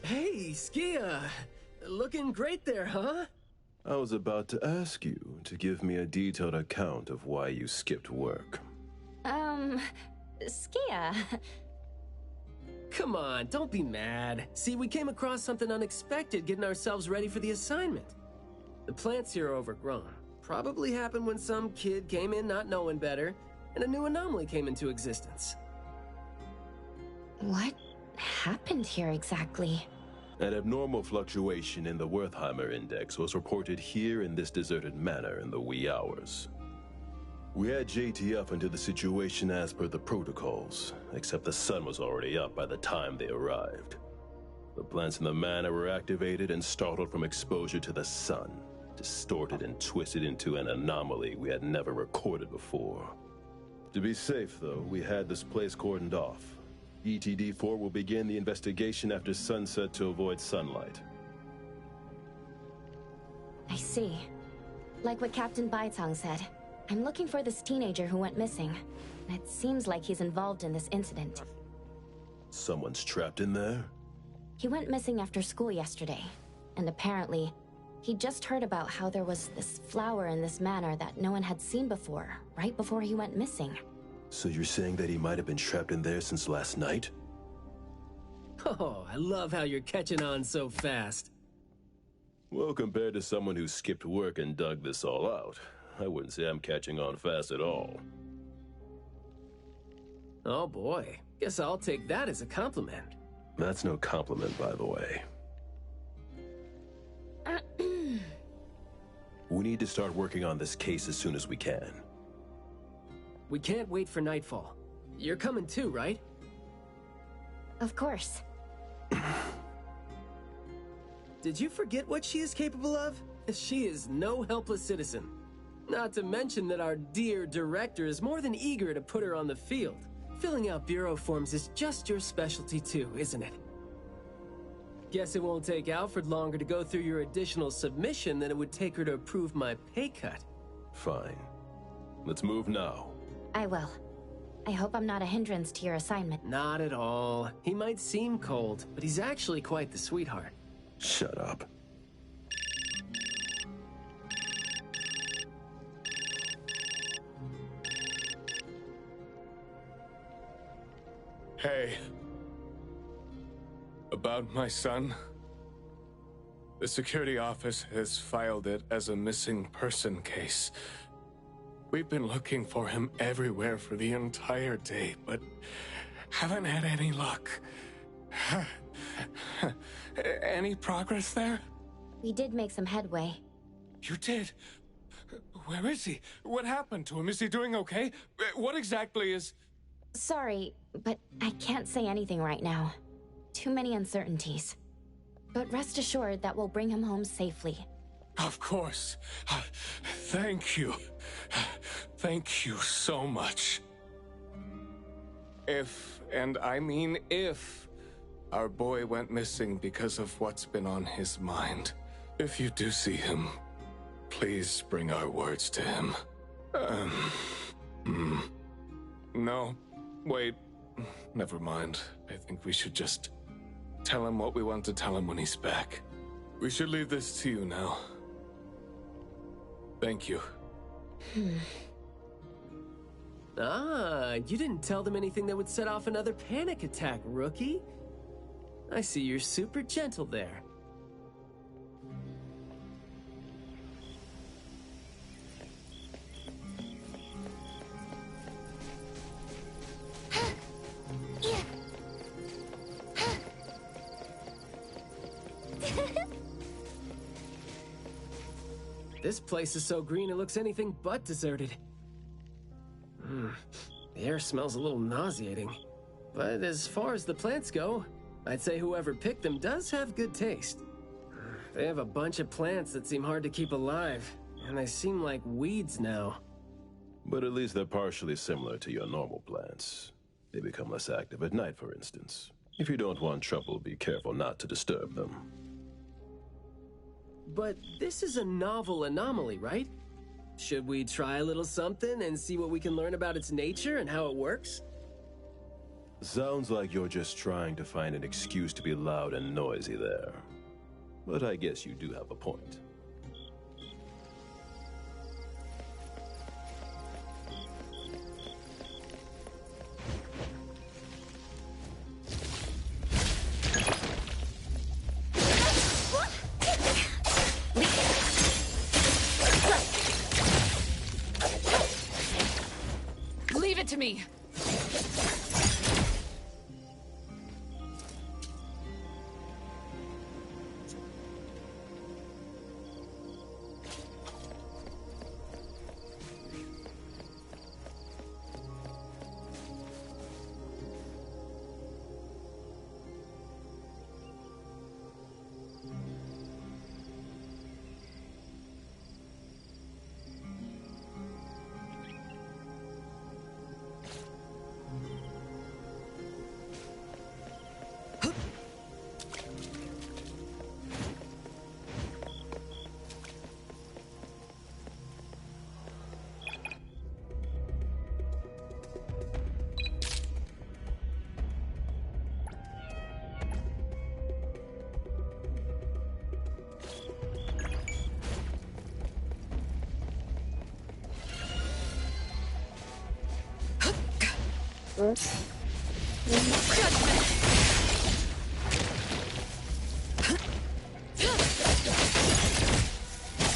Hey, Skia! Looking great there, huh? I was about to ask you to give me a detailed account of why you skipped work. Skia. Come on, don't be mad. See, we came across something unexpected getting ourselves ready for the assignment. The plants here are overgrown. Probably happened when some kid came in not knowing better, and a new anomaly came into existence. What happened here exactly? An abnormal fluctuation in the Wertheimer index was reported here in this deserted manor in the wee hours. We had JT up into the situation as per the protocols, except the sun was already up by the time they arrived. The plants in the manor were activated and startled from exposure to the sun, distorted and twisted into an anomaly we had never recorded before. To be safe, though, we had this place cordoned off. ETD-4 will begin the investigation after sunset to avoid sunlight. I see. Like what Captain Baitang said, I'm looking for this teenager who went missing. And it seems like he's involved in this incident. Someone's trapped in there? He went missing after school yesterday, and apparently, he just heard about how there was this flower in this manor that no one had seen before, right before he went missing. So you're saying that he might have been trapped in there since last night? Oh, I love how you're catching on so fast. Well, compared to someone who skipped work and dug this all out, I wouldn't say I'm catching on fast at all. Oh boy, guess I'll take that as a compliment. That's no compliment, by the way. We need to start working on this case as soon as we can. We can't wait for nightfall. You're coming too, right? Of course. Did you forget what she is capable of? She is no helpless citizen. Not to mention that our dear director is more than eager to put her on the field. Filling out bureau forms is just your specialty too, isn't it? Guess it won't take Alfred longer to go through your additional submission than it would take her to approve my pay cut. Fine. Let's move now. I will. I hope I'm not a hindrance to your assignment. Not at all. He might seem cold, but he's actually quite the sweetheart. Shut up. Hey. About my son? The security office has filed it as a missing person case. We've been looking for him everywhere for the entire day, but haven't had any luck. Any progress there? We did make some headway. You did? Where is he? What happened to him? Is he doing okay? What exactly is... Sorry, but I can't say anything right now. Too many uncertainties. But rest assured that we'll bring him home safely. Of course. Thank you. Thank you so much. If, and I mean if, our boy went missing because of what's been on his mind, if you do see him, please bring our words to him. No, wait, never mind. I think we should just tell him what we want to tell him when he's back. We should leave this to you now. Thank you. You didn't tell them anything that would set off another panic attack, rookie. I see you're super gentle there. This place is so green it looks anything but deserted. The air smells a little nauseating. But as far as the plants go, I'd say whoever picked them does have good taste. They have a bunch of plants that seem hard to keep alive, and they seem like weeds now. But at least they're partially similar to your normal plants. They become less active at night, for instance. If you don't want trouble, be careful not to disturb them. But this is a novel anomaly, right? Should we try a little something and see what we can learn about its nature and how it works? Sounds like you're just trying to find an excuse to be loud and noisy there. But I guess you do have a point. Leave it to me!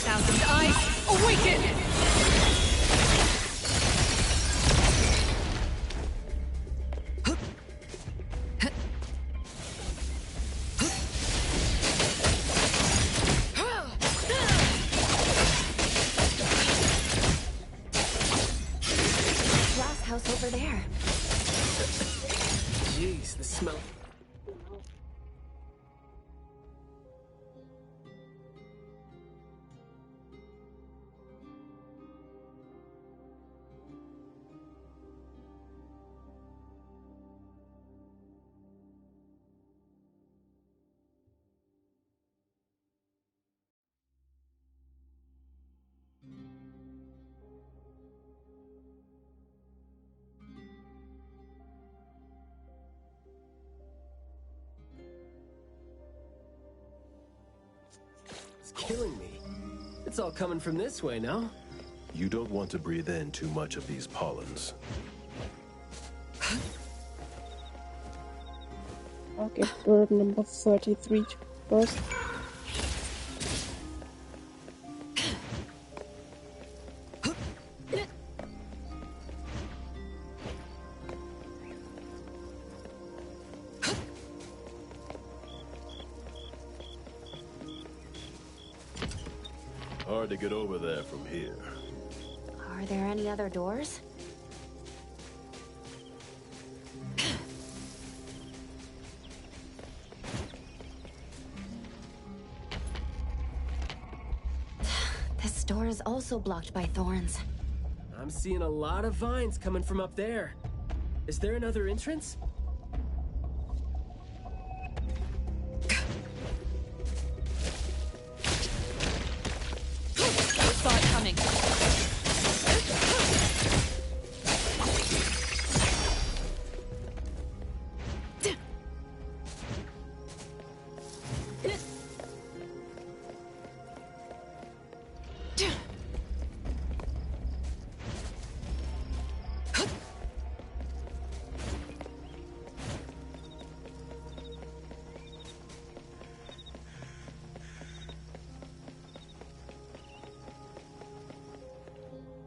Thousand eyes, awaken! Glass house over there. Jeez, the smell. It's killing me. It's all coming from this way, no? You don't want to breathe in too much of these pollens. I'll get bird number 33 first. Hard to get over there from here. Are there any other doors? This door is also blocked by thorns. I'm seeing a lot of vines coming from up there. Is there another entrance? Saw it coming.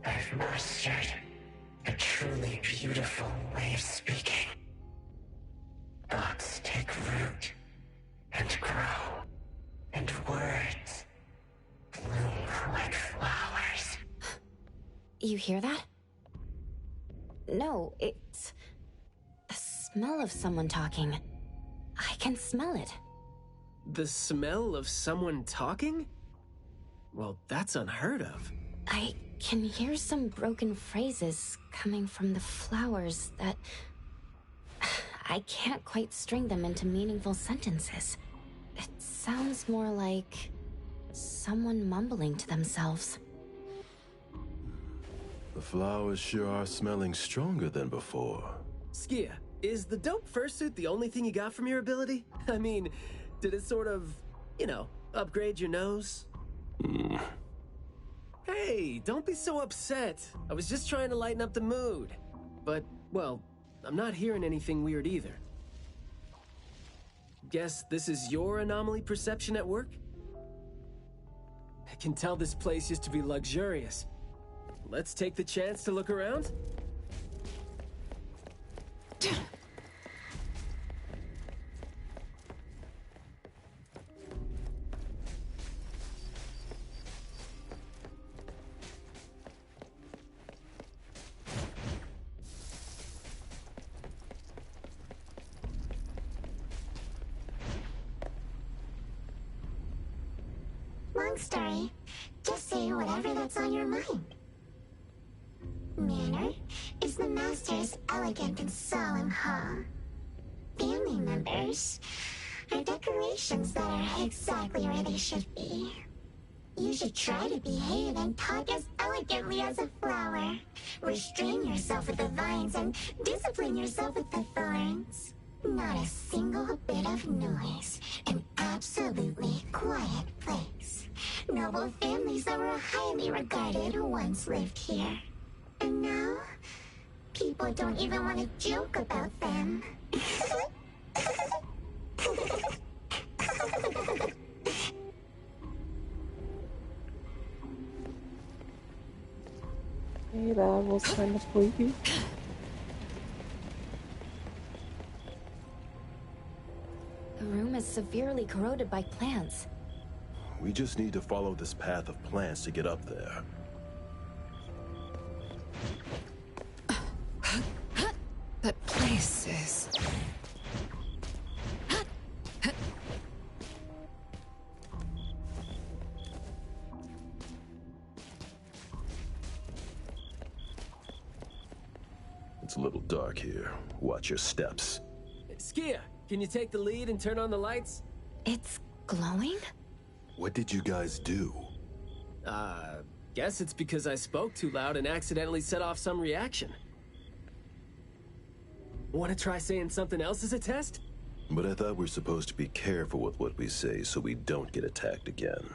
I've mastered a truly beautiful way of speaking. Thoughts take root and grow, and words bloom like flowers. You hear that? No, it's the smell of someone talking. I can smell it. The smell of someone talking? Well, that's unheard of. I can hear some broken phrases coming from the flowers that... I can't quite string them into meaningful sentences. It sounds more like someone mumbling to themselves. The flowers sure are smelling stronger than before. Skia, is the dope fursuit the only thing you got from your ability? I mean, did it sort of, upgrade your nose? Hey, don't be so upset. I was just trying to lighten up the mood. But, well, I'm not hearing anything weird either. Guess this is your anomaly perception at work? I can tell this place used to be luxurious. Let's take the chance to look around. Long story. Just say whatever that's on your mind. Manner is the master's elegant and solemn hall. Family members are decorations that are exactly where they should be. You should try to behave and talk as elegantly as a flower. Restrain yourself with the vines and discipline yourself with the thorns. Not a single bit of noise. An absolutely quiet place. Noble families that were highly regarded once lived here. And now, people don't even want to joke about them. Hey, that was kind of creepy. The room is severely corroded by plants. We just need to follow this path of plants to get up there. That place is... It's a little dark here. Watch your steps. Skia, can you take the lead and turn on the lights? It's glowing? What did you guys do? Guess it's because I spoke too loud and accidentally set off some reaction. Want to try saying something else as a test? But I thought we're supposed to be careful with what we say so we don't get attacked again.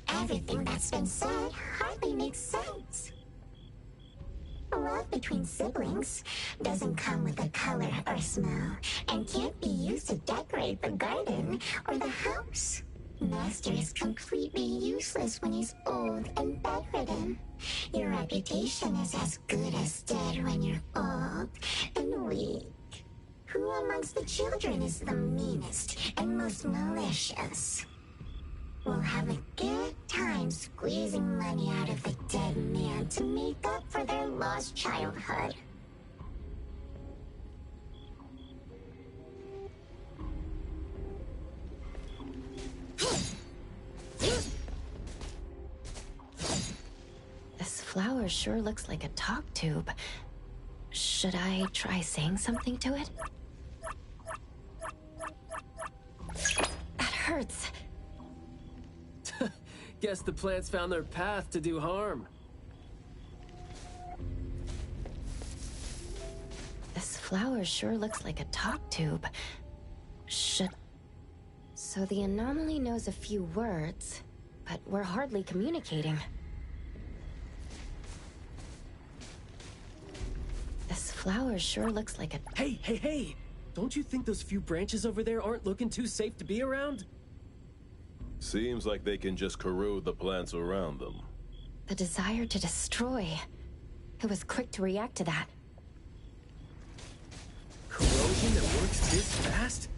Everything that's been said hardly makes sense. Love between siblings doesn't come with a color or smell and can't be used to decorate the garden or the house. Master is completely useless when he's old and bedridden. Your reputation is as good as dead when you're old and weak. Who amongst the children is the meanest and most malicious? We'll have a good time squeezing money out of the dead man to make up for their lost childhood. This flower sure looks like a talk tube. Should I try saying something to it? That hurts. Guess the plants found their path to do harm. This flower sure looks like a talk tube. So the anomaly knows a few words, but we're hardly communicating. This flower sure looks like a... Hey! Don't you think those few branches over there aren't looking too safe to be around? Seems like they can just corrode the plants around them. The desire to destroy. It was quick to react to that. Corrosion that works this fast?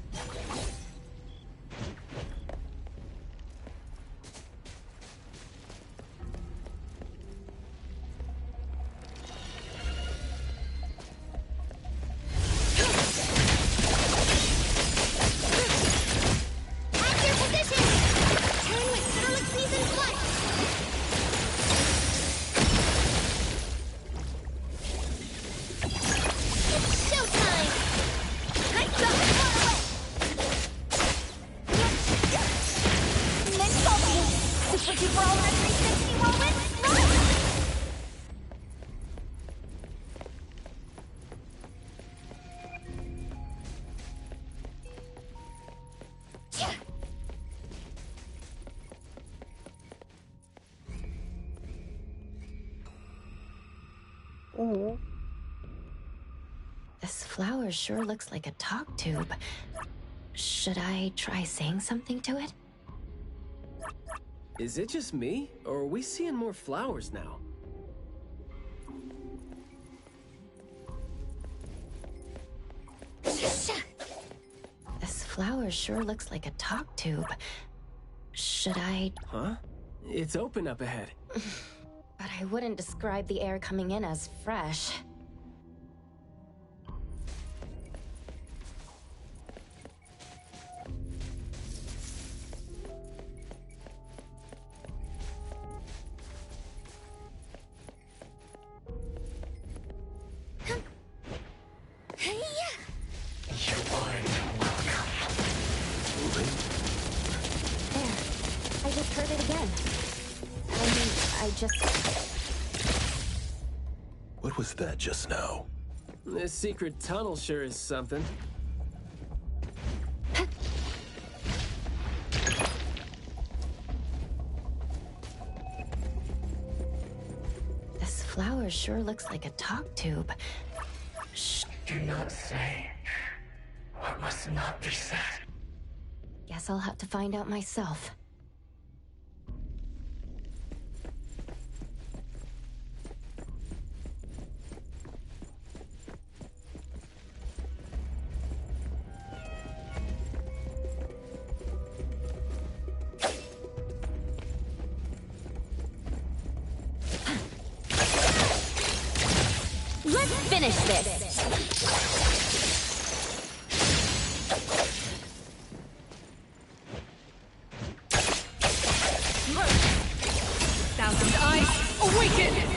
This flower sure looks like a talk tube. Should I try saying something to it? Is it just me, or are we seeing more flowers now? This flower sure looks like a talk tube. Should I... Huh? It's open up ahead. But I wouldn't describe the air coming in as fresh. What was that just now? This secret tunnel sure is something. This flower sure looks like a talk tube. Do not say what must not be said. Guess I'll have to find out myself. Let's finish this! Thousand eyes, awaken!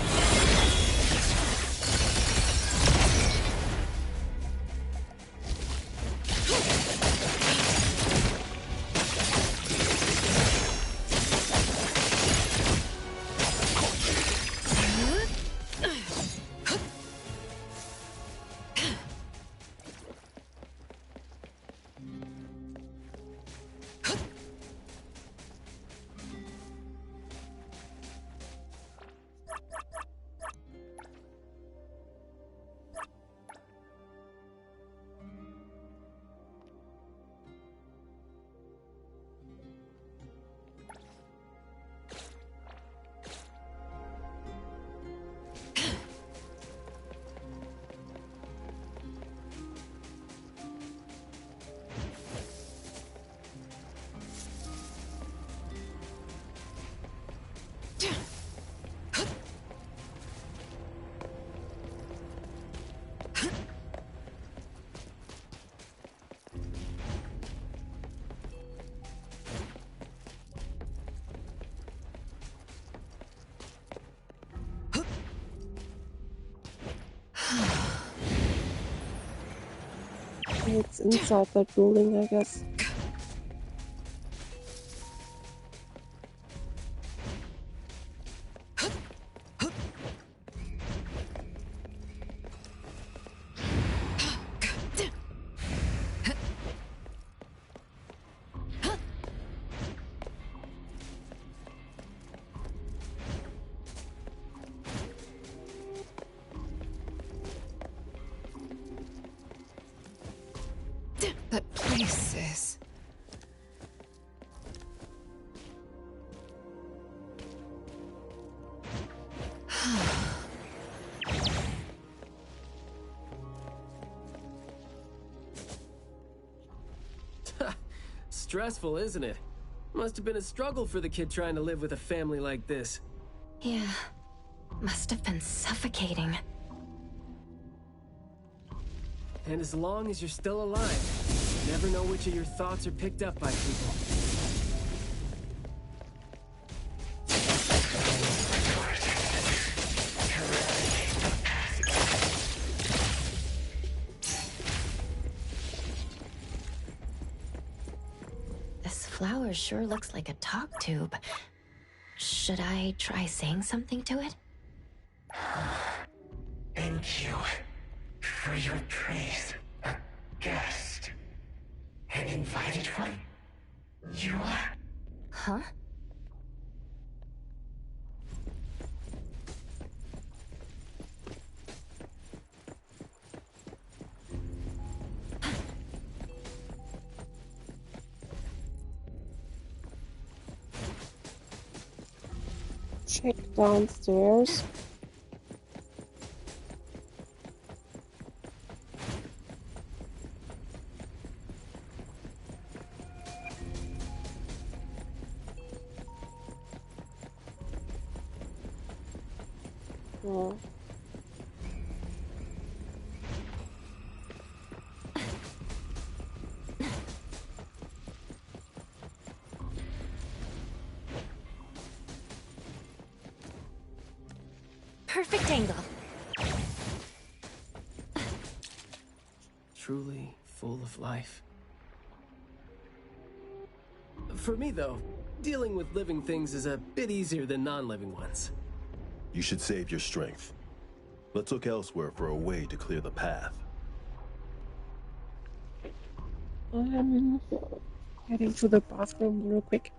It's inside that building, I guess. That place is... Stressful, isn't it? Must have been a struggle for the kid trying to live with a family like this. Yeah, must have been suffocating. And as long as you're still alive, you never know which of your thoughts are picked up by people. This flower sure looks like a talk tube. Should I try saying something to it? Thank you for your praise. A guest. An invited one? You are? Huh? check downstairs. Yeah. Perfect angle. Truly full of life. For me, though, dealing with living things is a bit easier than non-living ones. You should save your strength. Let's look elsewhere for a way to clear the path. I'm heading to the bathroom real quick.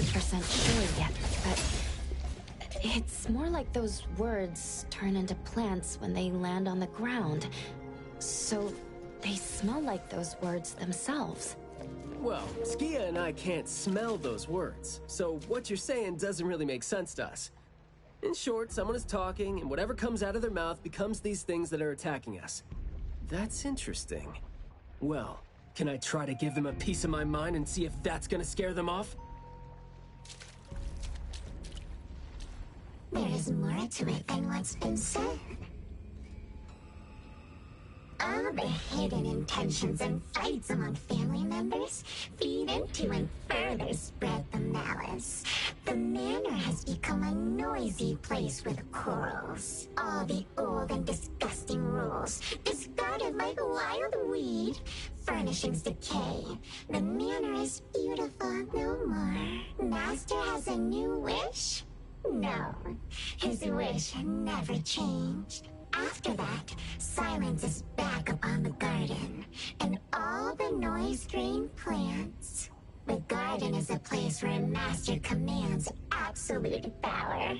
100% sure yet, but it's more like those words turn into plants when they land on the ground. So they smell like those words themselves. Well, Skia and I can't smell those words, so what you're saying doesn't really make sense to us. In short, someone is talking, and whatever comes out of their mouth becomes these things that are attacking us. That's interesting. Well, can I try to give them a piece of my mind and see if that's gonna scare them off? There is more to it than what's been said. All the hidden intentions and fights among family members feed into and further spread the malice. The manor has become a noisy place with quarrels. All the old and disgusting rules discarded like wild weed. Furnishings decay. The manor is beautiful no more. Master has a new wish? No, his wish never changed. After that, silence is back upon the garden, and all the noise-drained plants. The garden is a place where Master commands absolute power.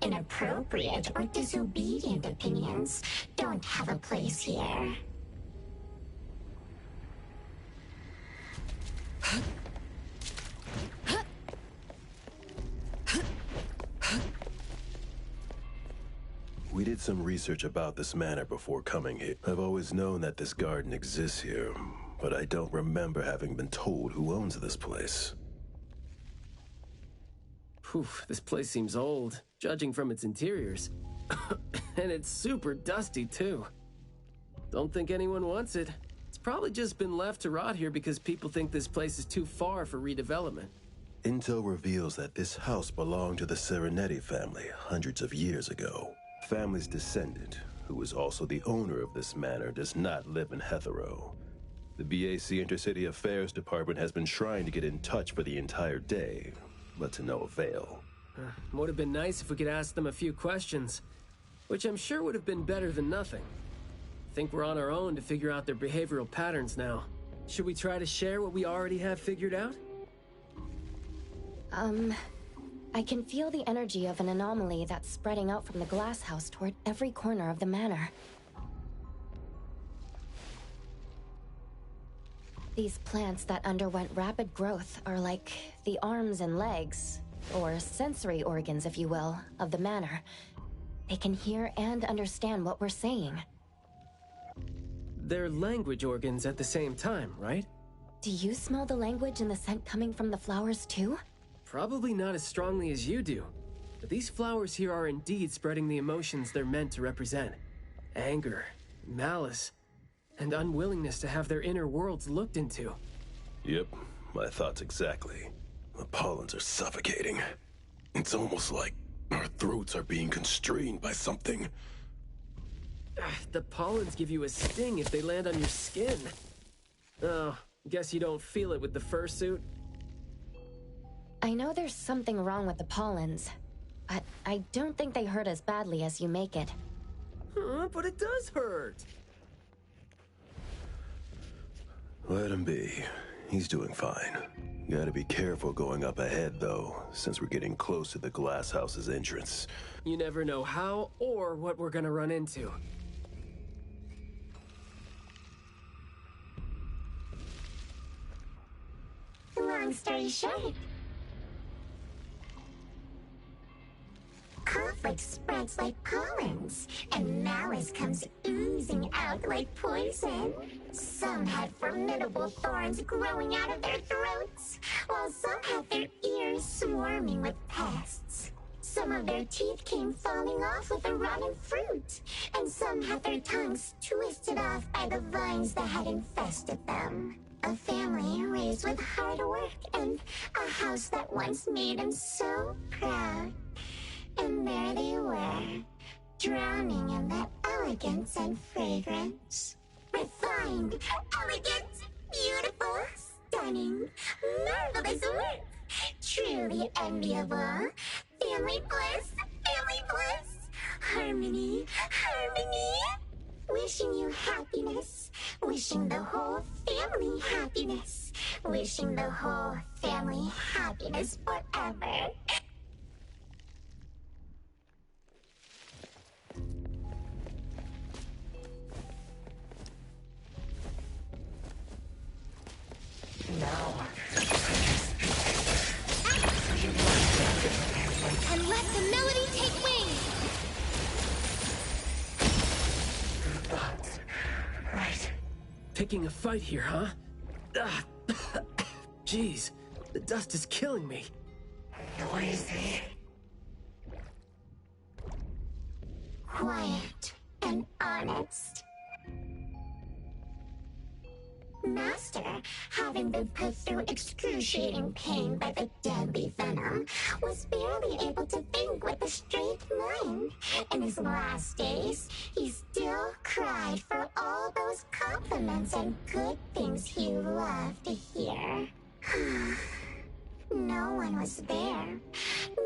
Inappropriate or disobedient opinions don't have a place here. We did some research about this manor before coming here. I've always known that this garden exists here, but I don't remember having been told who owns this place. Phew, this place seems old, judging from its interiors. And it's super dusty, too. Don't think anyone wants it. It's probably just been left to rot here because people think this place is too far for redevelopment. Intel reveals that this house belonged to the Serenetti family hundreds of years ago. Family's descendant, who is also the owner of this manor, does not live in Hethero. The BAC Intercity Affairs Department has been trying to get in touch for the entire day, but to no avail. Would have been nice if we could ask them a few questions, which I'm sure would have been better than nothing. I think we're on our own to figure out their behavioral patterns now. Should we try to share what we already have figured out? I can feel the energy of an anomaly that's spreading out from the glass house toward every corner of the manor. These plants that underwent rapid growth are like the arms and legs, or sensory organs, if you will, of the manor. They can hear and understand what we're saying. They're language organs at the same time, right? Do you smell the language and the scent coming from the flowers too? Probably not as strongly as you do, but these flowers here are indeed spreading the emotions they're meant to represent. Anger, malice, and unwillingness to have their inner worlds looked into. Yep, my thoughts exactly. The pollens are suffocating. It's almost like our throats are being constrained by something. The pollens give you a sting if they land on your skin. Oh, guess you don't feel it with the fursuit? I know there's something wrong with the pollens, but I don't think they hurt as badly as you make it. But it does hurt! Let him be. He's doing fine. Gotta be careful going up ahead, though, since we're getting close to the glass house's entrance. You never know how or what we're gonna run into. Long story short, conflict spreads like pollens, and malice comes oozing out like poison. Some had formidable thorns growing out of their throats, while some had their ears swarming with pests. Some of their teeth came falling off with the rotten fruit, and some had their tongues twisted off by the vines that had infested them. A family raised with hard work and a house that once made them so proud. And there they were, drowning in that elegance and fragrance. Refined, elegant, beautiful, stunning, marvelous work. Truly enviable. Family bliss, harmony, harmony. Wishing you happiness. Wishing the whole family happiness. Wishing the whole family happiness forever. Now. And let the melody take wing! Thoughts. Right. Picking a fight here, huh? Ah. Jeez, the dust is killing me. Noisy. Quiet and honest. Master, having been put through excruciating pain by the deadly venom, was barely able to think with a straight mind. In his last days, he still cried for all those compliments and good things he loved to hear. No one was there.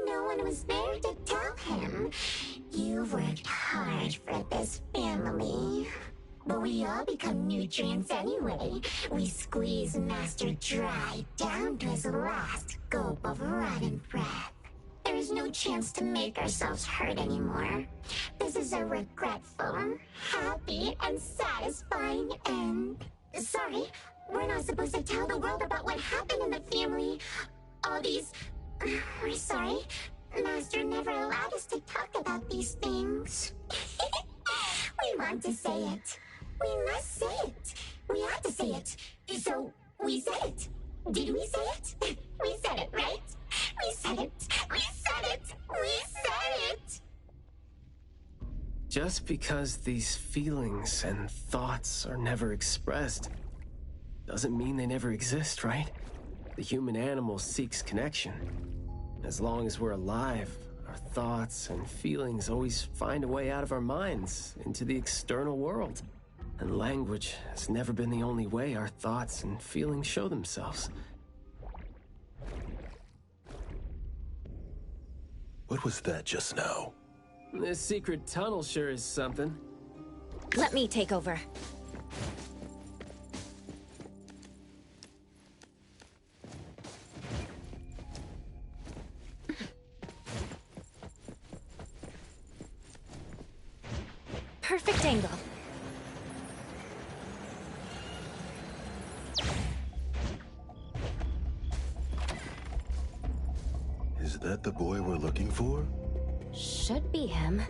No one was there to tell him. You worked hard for this family. But we all become nutrients anyway. We squeeze Master dry down to his last gulp of rotten breath. There is no chance to make ourselves hurt anymore. This is a regretful, happy, and satisfying end. Sorry, we're not supposed to tell the world about what happened in the family. All these... We're sorry. Master never allowed us to talk about these things. We want to say it. We must say it. We have to say it. So, we said it. Did we say it? We said it, right? We said it. We said it. We said it. Just because these feelings and thoughts are never expressed doesn't mean they never exist, right? The human animal seeks connection. As long as we're alive, our thoughts and feelings always find a way out of our minds into the external world. And language has never been the only way our thoughts and feelings show themselves. What was that just now? This secret tunnel sure is something. Let me take over. Perfect angle. Is that the boy we're looking for? Should be him.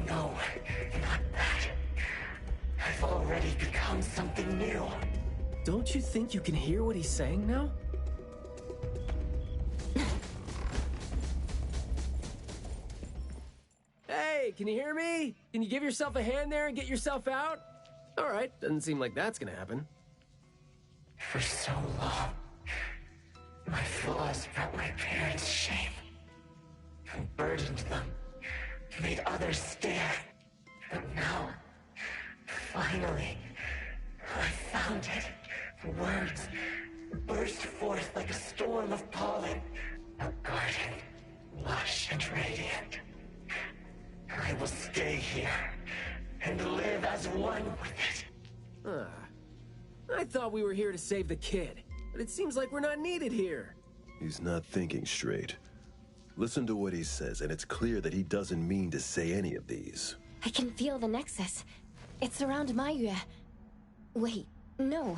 No, not that. I've already become something new. Don't you think you can hear what he's saying now? Hey, can you hear me? Can you give yourself a hand there and get yourself out? All right, doesn't seem like that's gonna happen. For so long, my flaws brought my parents shame. And burdened them, made others stare. But now, finally, I found it. Words burst forth like a storm of pollen. A garden, lush and radiant. I will stay here and live as one with it. I thought we were here to save the kid, but it seems like we're not needed here. He's not thinking straight. Listen to what he says, and it's clear that he doesn't mean to say any of these. I can feel the nexus. It's around Maiyue. Wait, no.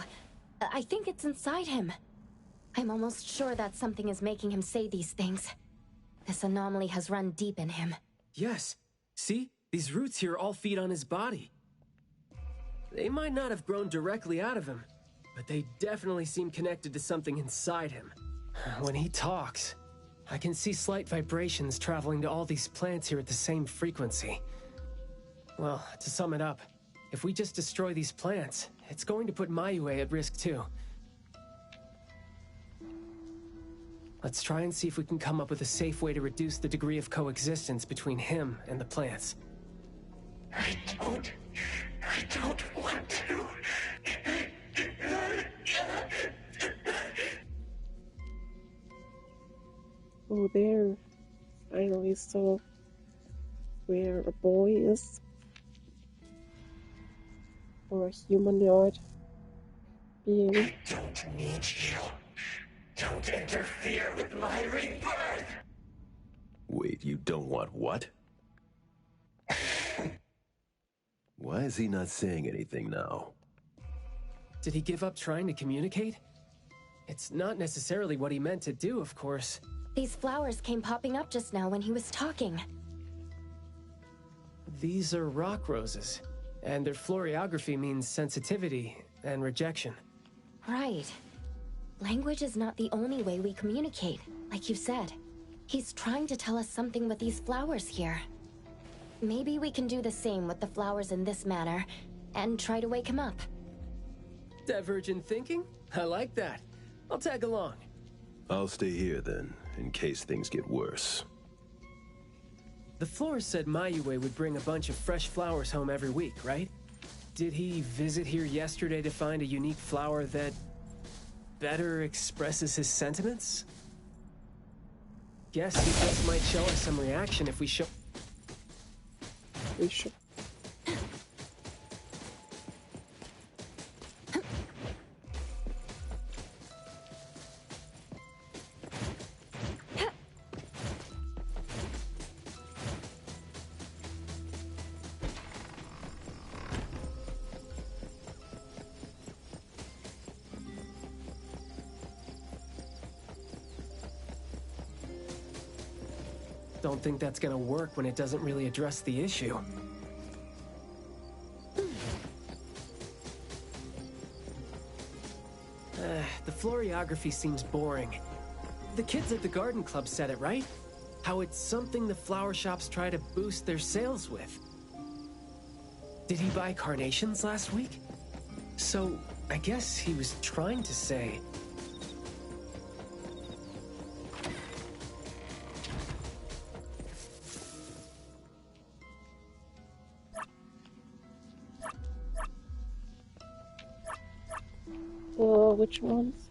I think it's inside him. I'm almost sure that something is making him say these things. This anomaly has run deep in him. Yes. See? These roots here all feed on his body. They might not have grown directly out of him, but they definitely seem connected to something inside him. When he talks, I can see slight vibrations traveling to all these plants here at the same frequency. Well, to sum it up, if we just destroy these plants, it's going to put Maiyue at risk too. Let's try and see if we can come up with a safe way to reduce the degree of coexistence between him and the plants. I don't want to. Oh, there. Finally saw where a boy is. or a humanoid being. I don't need you. Don't interfere with my rebirth. Wait, you don't want what? Why is he not saying anything now? Did he give up trying to communicate? It's not necessarily what he meant to do, of course. These flowers came popping up just now when he was talking. These are rock roses, and their florography means sensitivity and rejection. Right. Language is not the only way we communicate, like you said. He's trying to tell us something with these flowers here. Maybe we can do the same with the flowers in this manner, and try to wake him up. Divergent thinking? I like that. I'll tag along. I'll stay here then, in case things get worse. The florist said Mayue would bring a bunch of fresh flowers home every week, right? Did he visit here yesterday to find a unique flower that better expresses his sentiments? Guess he just might show us some reaction if we show... We should. Don't think that's gonna work when it doesn't really address the issue. The florography seems boring. The kids at the garden club said it, right? How it's something the flower shops try to boost their sales with. Did he buy carnations last week? So, I guess he was trying to say... Which ones?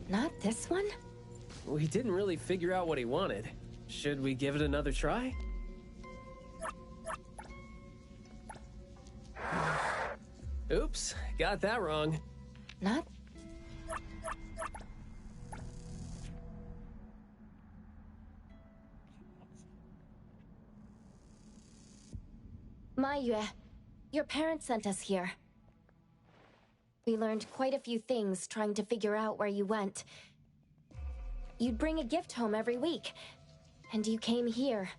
Not this one? We didn't really figure out what he wanted. Should we give it another try? Oops, got that wrong. Not... Mayue, your parents sent us here. We learned quite a few things trying to figure out where you went. You'd bring a gift home every week, and you came here,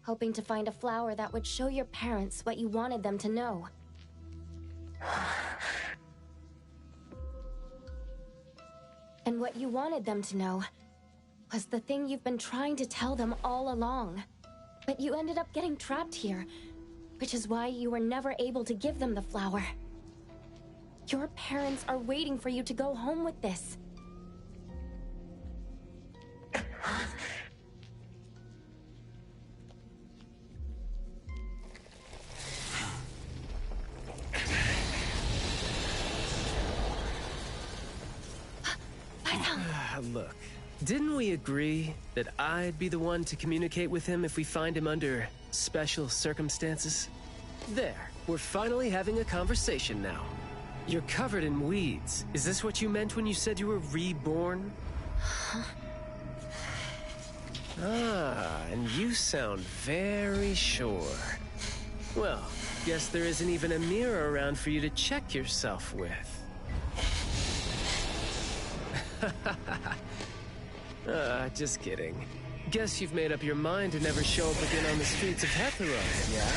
hoping to find a flower that would show your parents what you wanted them to know. And what you wanted them to know was the thing you've been trying to tell them all along. But you ended up getting trapped here, which is why you were never able to give them the flower. Your parents are waiting for you to go home with this. Look, didn't we agree that I'd be the one to communicate with him if we find him under special circumstances? There, we're finally having a conversation now. You're covered in weeds. Is this what you meant when you said you were reborn? Ah, and you sound very sure. Well, guess there isn't even a mirror around for you to check yourself with. Just kidding. Guess you've made up your mind to never show up again on the streets of Hetheros, yeah?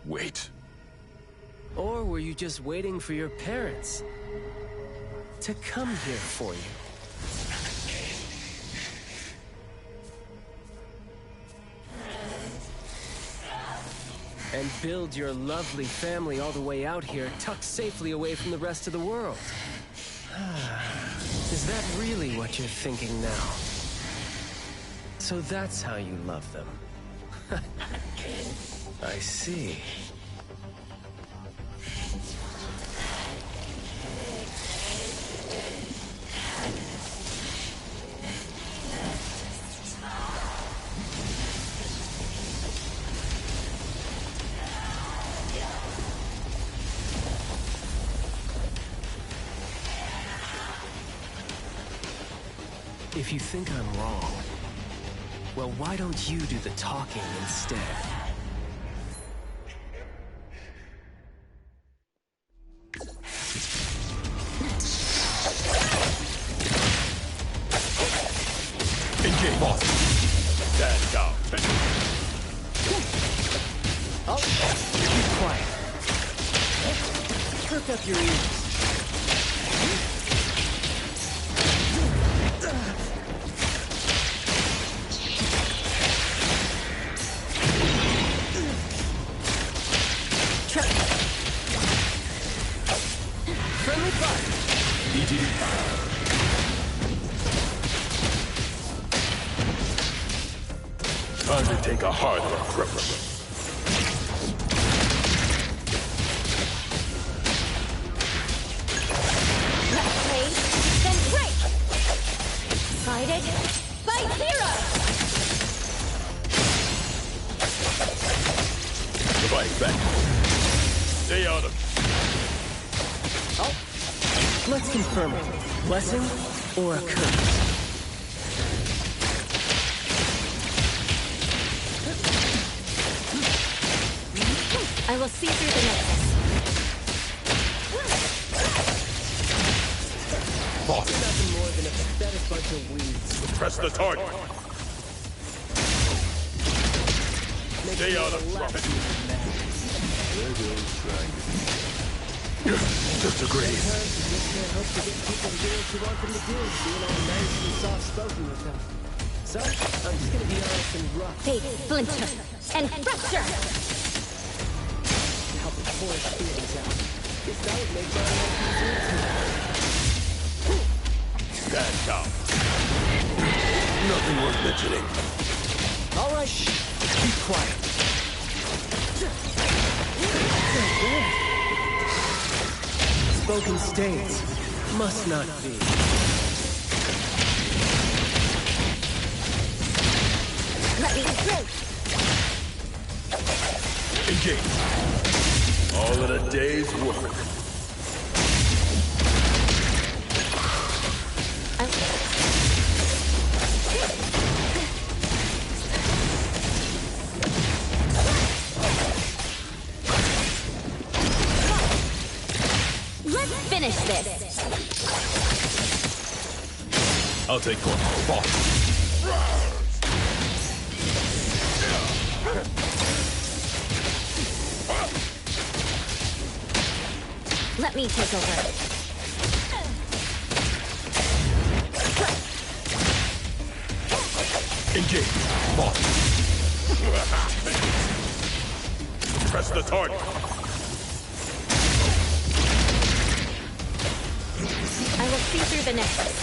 Wait. Or were you just waiting for your parents to come here for you? And build your lovely family all the way out here, tucked safely away from the rest of the world. Is that really what you're thinking now? So that's how you love them. I see. If you think I'm wrong, well, why don't you do the talking instead? Engage. Boss. Stand down. Oh, keep quiet. Perk up your ears. Friendly fire. ET. Time to take a harder approach. Wait, then break! Guided by Zero! Fight back. Stay out of. Oh, let's confirm it. Blessing or a curse? I will see through the nexus. Boss. Nothing more than a pathetic bunch of weeds. Press the target. Stay out of trouble. There goes trying to just agree. Sometimes you just can't hope to get people to do what you want them to do, being all nice and soft-spoken with them. So, I'm just gonna be honest and rough. Fate, splinter, and fracture! To help the poor feelings out. Guess that would make my life easier too. Stand down. Nothing worth mentioning. All right, keep quiet. Spoken states must not be. Let me through! Engage. All in a day's work. Let's finish this! I'll take one. Boss. Let me take over. Engage. Boss. Press the target. I will see through the nexus.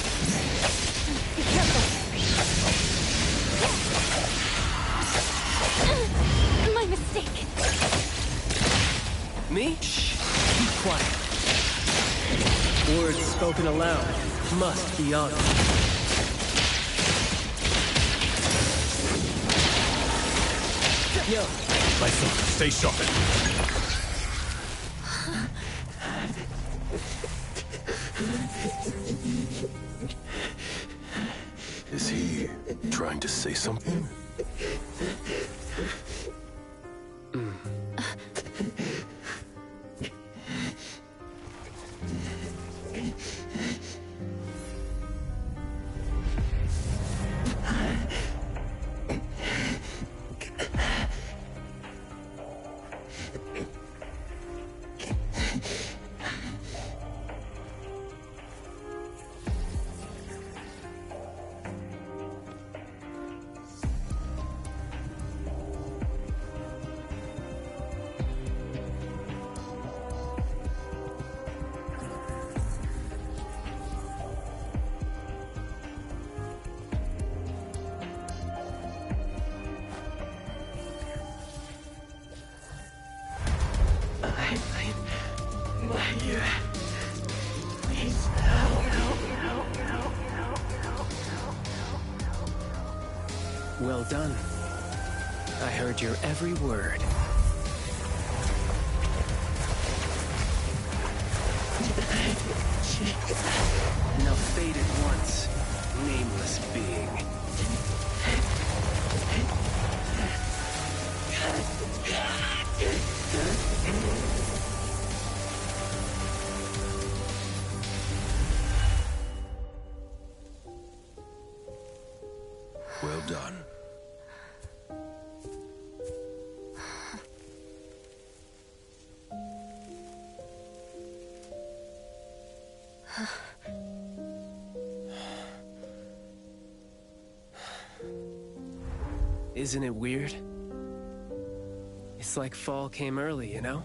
Be careful. My mistake. Me? Shh. Keep quiet. Words spoken aloud must be honored. Yo. My son, stay sharp. Is he trying to say something? Well done. I heard your every word. Now faded once, nameless this being. Well done. Isn't it weird? It's like fall came early, you know?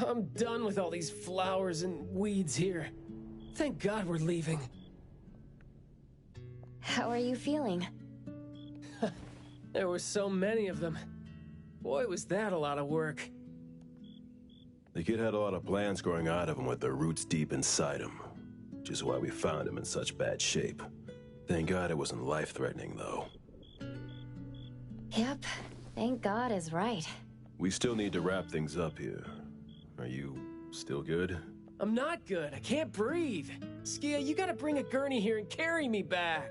I'm done with all these flowers and weeds here. Thank God we're leaving. How are you feeling? There were so many of them. Boy, was that a lot of work. The kid had a lot of plants growing out of him with their roots deep inside him, which is why we found him in such bad shape. Thank God it wasn't life-threatening, though. Yep, thank God is right. We still need to wrap things up here. Are you still good? I'm not good. I can't breathe. Skia, you gotta bring a gurney here and carry me back.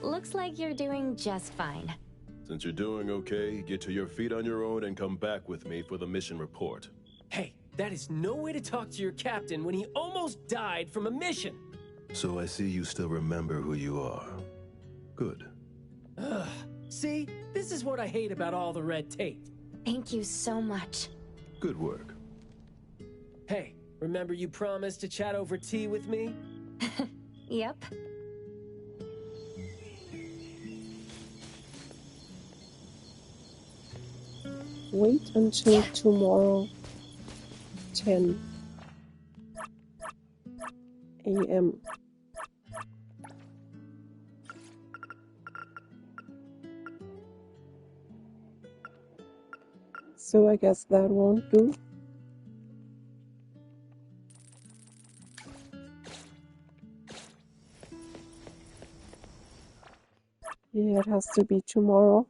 Looks like you're doing just fine. Since you're doing okay, get to your feet on your own and come back with me for the mission report. Hey, that is no way to talk to your captain when he almost died from a mission. So I see you still remember who you are. Good. Ugh. See? This is what I hate about all the red tape. Thank you so much. Good work. Hey, remember you promised to chat over tea with me? Yep. Wait until tomorrow, 10 a.m. So I guess that won't do. Yeah, it has to be tomorrow.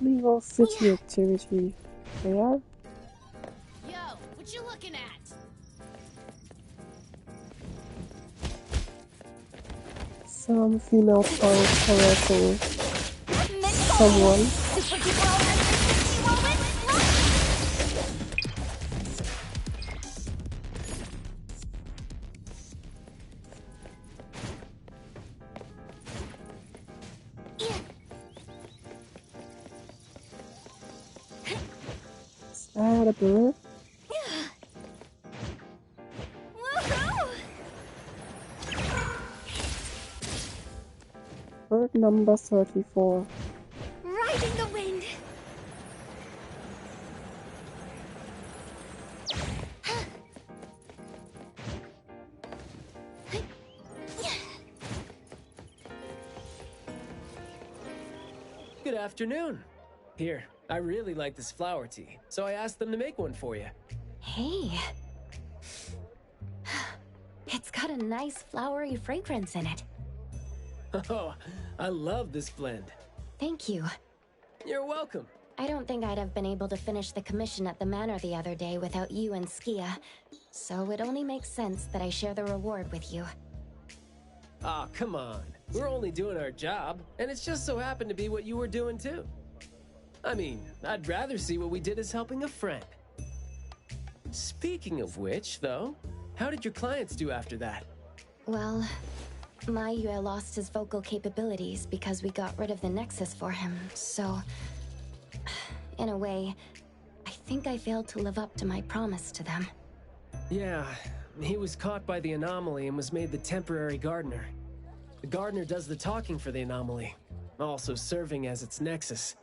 Legal city activity. There. Yo, what you looking at? Some female punk harassing someone. Is that a bird? Bird number 34. Riding the wind. Good afternoon. Here, I really like this flower tea, so I asked them to make one for you. Hey. It's got a nice flowery fragrance in it. Oh, I love this blend. Thank you. You're welcome. I don't think I'd have been able to finish the commission at the manor the other day without you and Skia, so it only makes sense that I share the reward with you. Aw, come on. We're only doing our job, and it's just so happened to be what you were doing too. I mean, I'd rather see what we did as helping a friend. Speaking of which, though, how did your clients do after that? Well, Maiyue lost his vocal capabilities because we got rid of the Nexus for him, so... In a way, I think I failed to live up to my promise to them. Yeah, he was caught by the anomaly and was made the temporary gardener. The gardener does the talking for the anomaly, also serving as its nexus.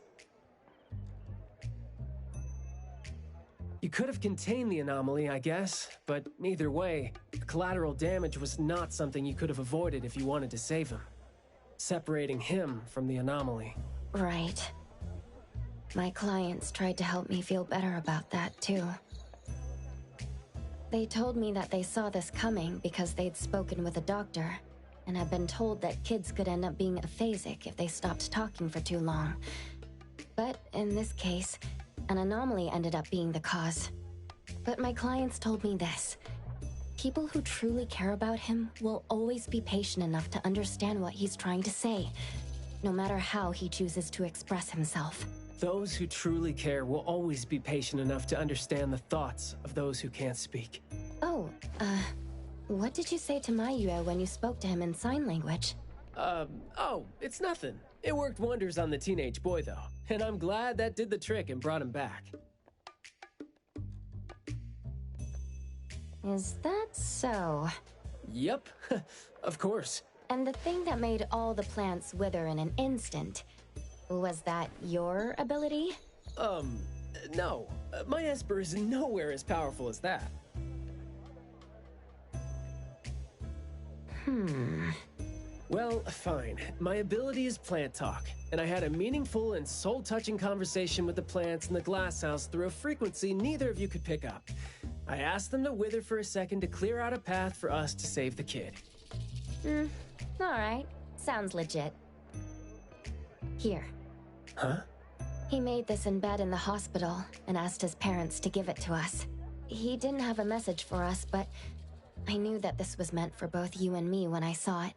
You could have contained the anomaly, I guess, but either way, the collateral damage was not something you could have avoided if you wanted to save him. Separating him from the anomaly. Right. My clients tried to help me feel better about that, too. They told me that they saw this coming because they'd spoken with a doctor, and had been told that kids could end up being aphasic if they stopped talking for too long. But in this case, an anomaly ended up being the cause. But my clients told me this. People who truly care about him will always be patient enough to understand what he's trying to say, no matter how he chooses to express himself. Those who truly care will always be patient enough to understand the thoughts of those who can't speak. Oh, what did you say to Maiyue when you spoke to him in sign language? Oh, it's nothing. It worked wonders on the teenage boy, though, and I'm glad that did the trick and brought him back. Is that so? Yep, of course. And the thing that made all the plants wither in an instant, was that your ability? No. My Esper is nowhere as powerful as that. Well, fine. My ability is plant talk, and I had a meaningful and soul-touching conversation with the plants in the glass house through a frequency neither of you could pick up. I asked them to wither for a second to clear out a path for us to save the kid. Alright. Sounds legit. Here. Huh? He made this in bed in the hospital and asked his parents to give it to us. He didn't have a message for us, but I knew that this was meant for both you and me when I saw it.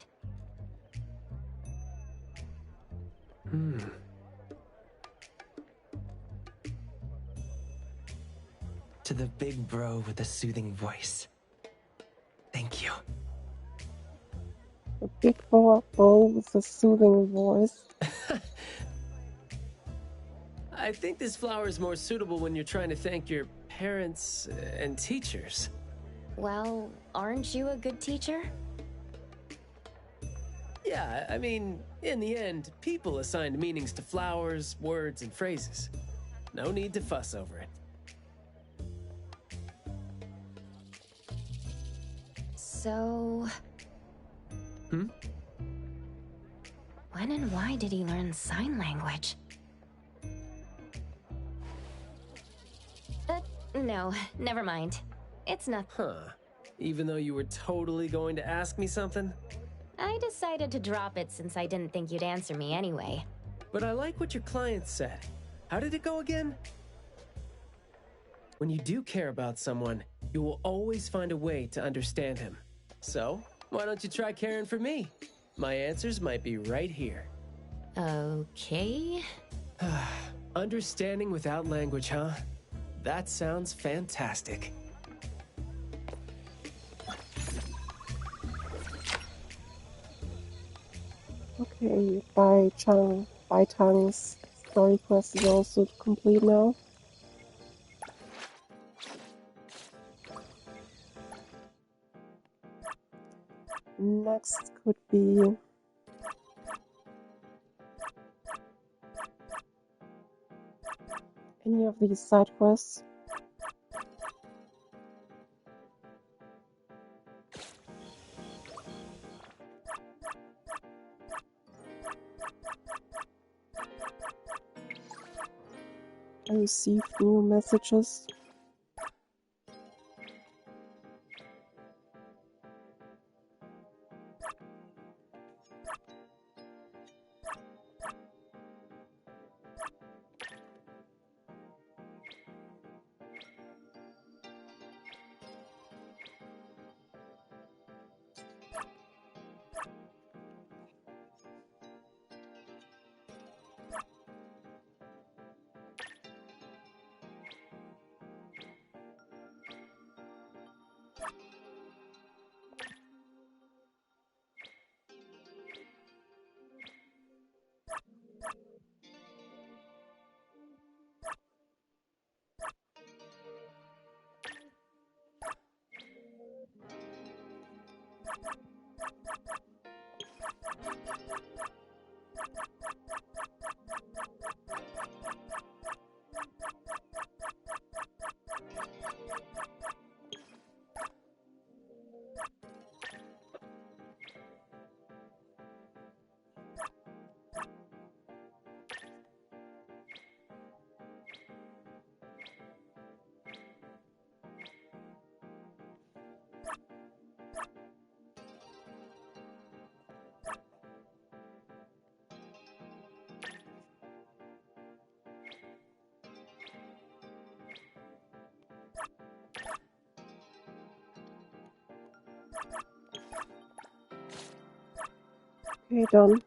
To the big bro with the soothing voice. Thank you. A big boy with a soothing voice. I think this flower is more suitable when you're trying to thank your parents and teachers. Well, aren't you a good teacher? Yeah, I mean, in the end, people assigned meanings to flowers, words, and phrases. No need to fuss over it. So... Hmm? When and why did he learn sign language? No, never mind. It's not... Huh. Even though you were totally going to ask me something? I decided to drop it since I didn't think you'd answer me anyway. But I like what your client said. How did it go again? When you do care about someone, you will always find a way to understand him. So, why don't you try caring for me? My answers might be right here. Okay. Understanding without language, huh? That sounds fantastic. Okay, Bai Tang's story quest is also complete now. Next could be any of these side quests. I received new messages. Okay, done.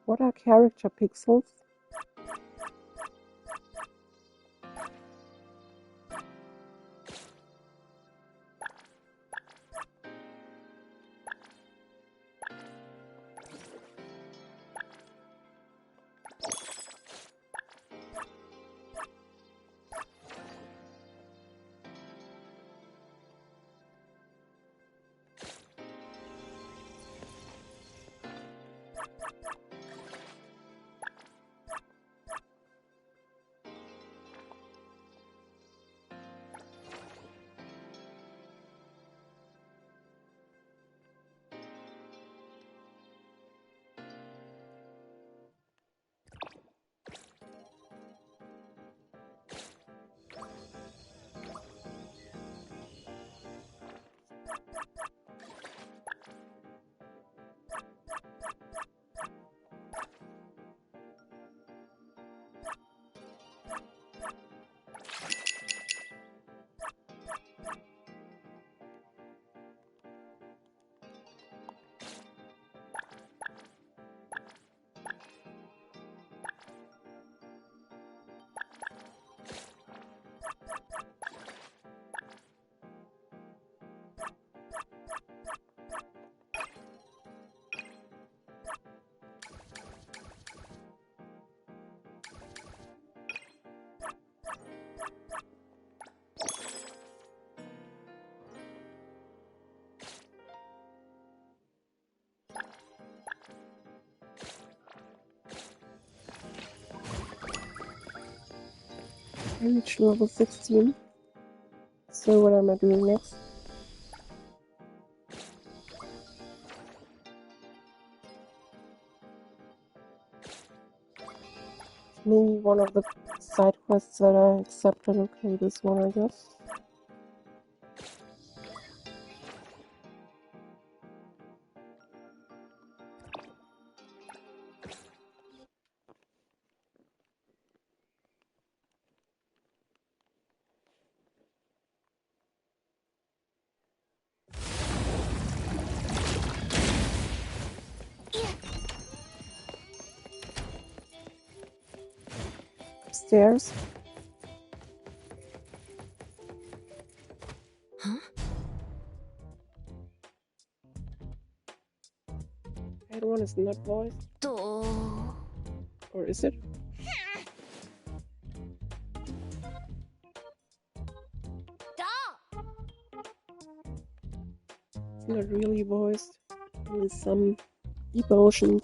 What are character pixels? I reached level 16. So what am I doing next? Maybe one of the side quests that I accepted. Okay, this one I guess. Stairs. Huh? That one is not voiced. Or is it? but really voiced with some emotions.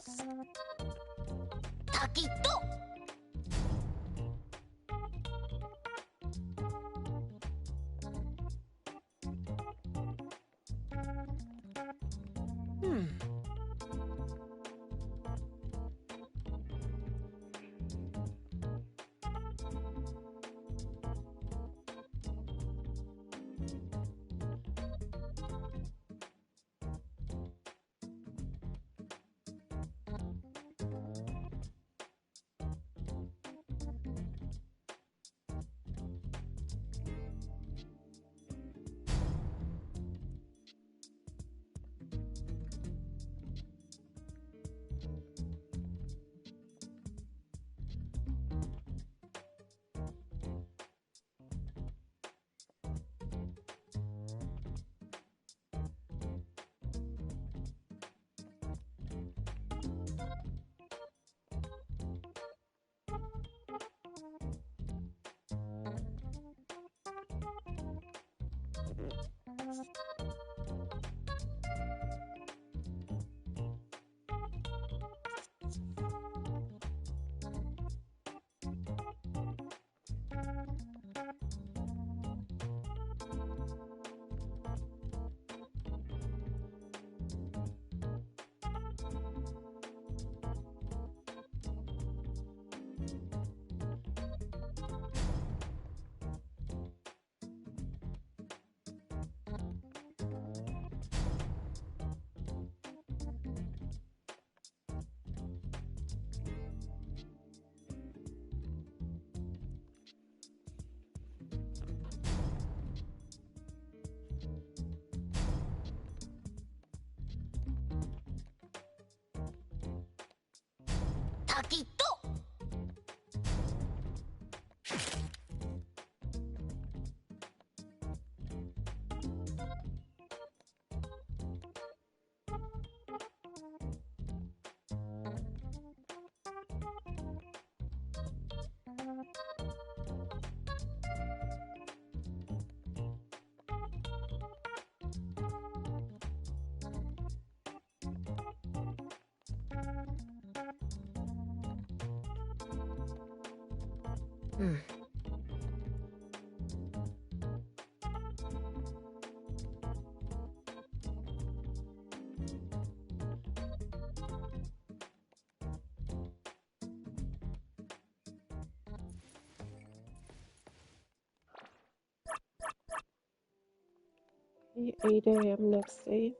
Okay, 8 a.m. next day.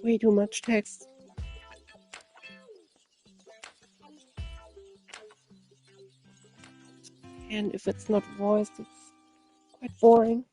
Way too much text. And if it's not voiced, it's quite boring.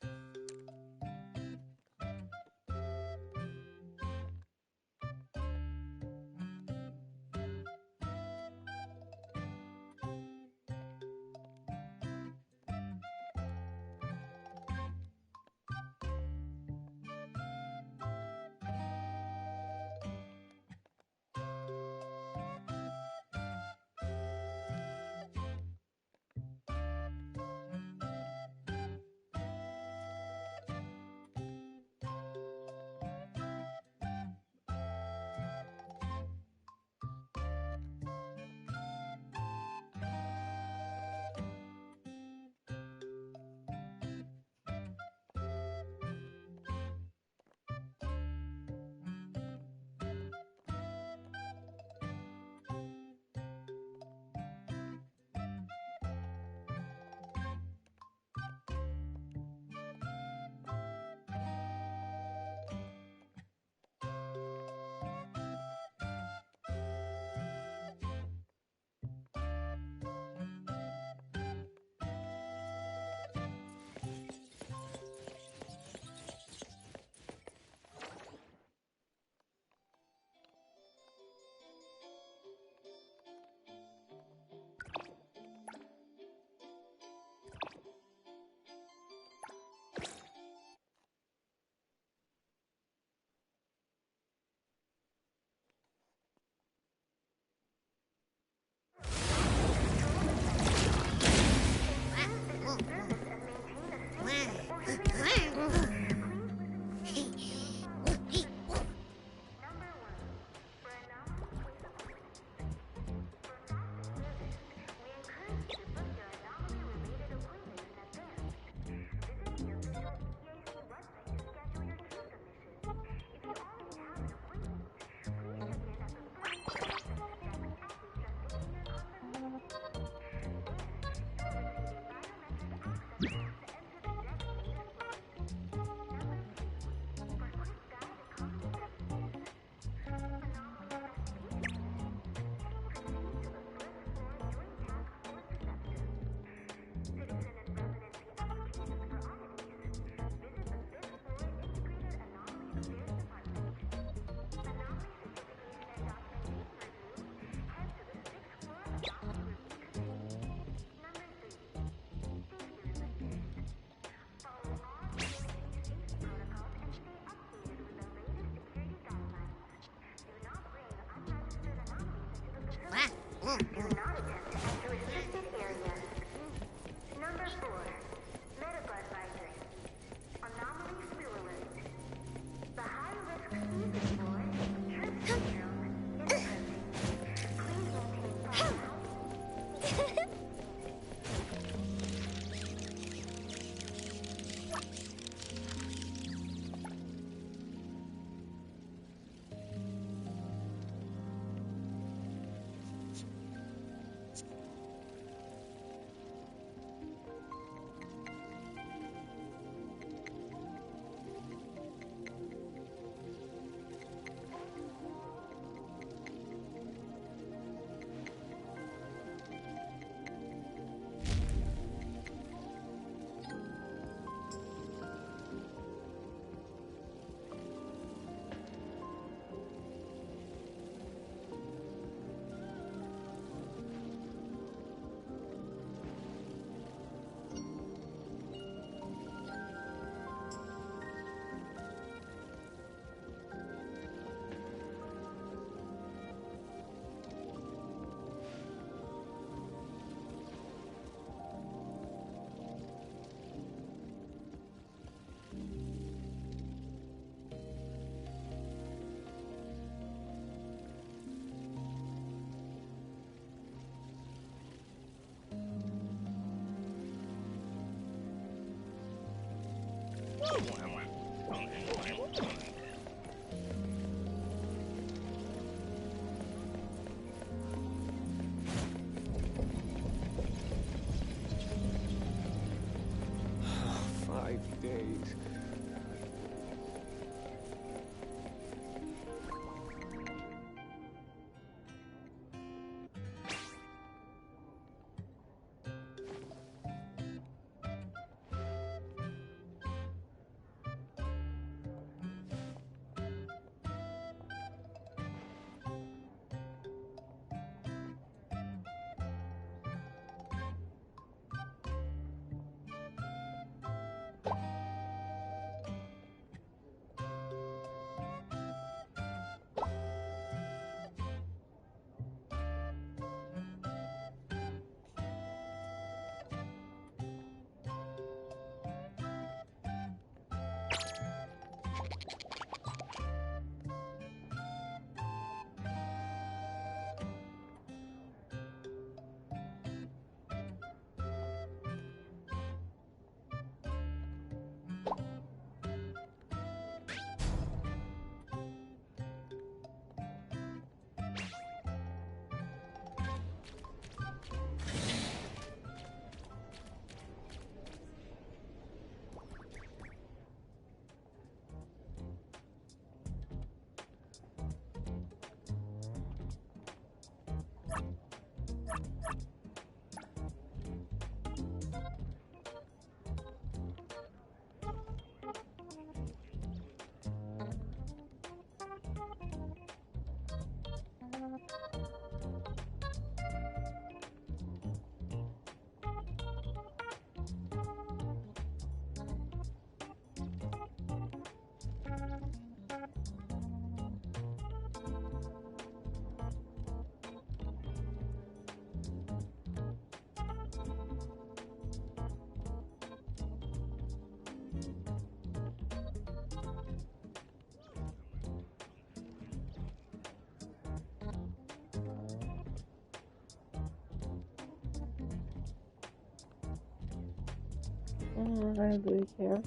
I don't really care.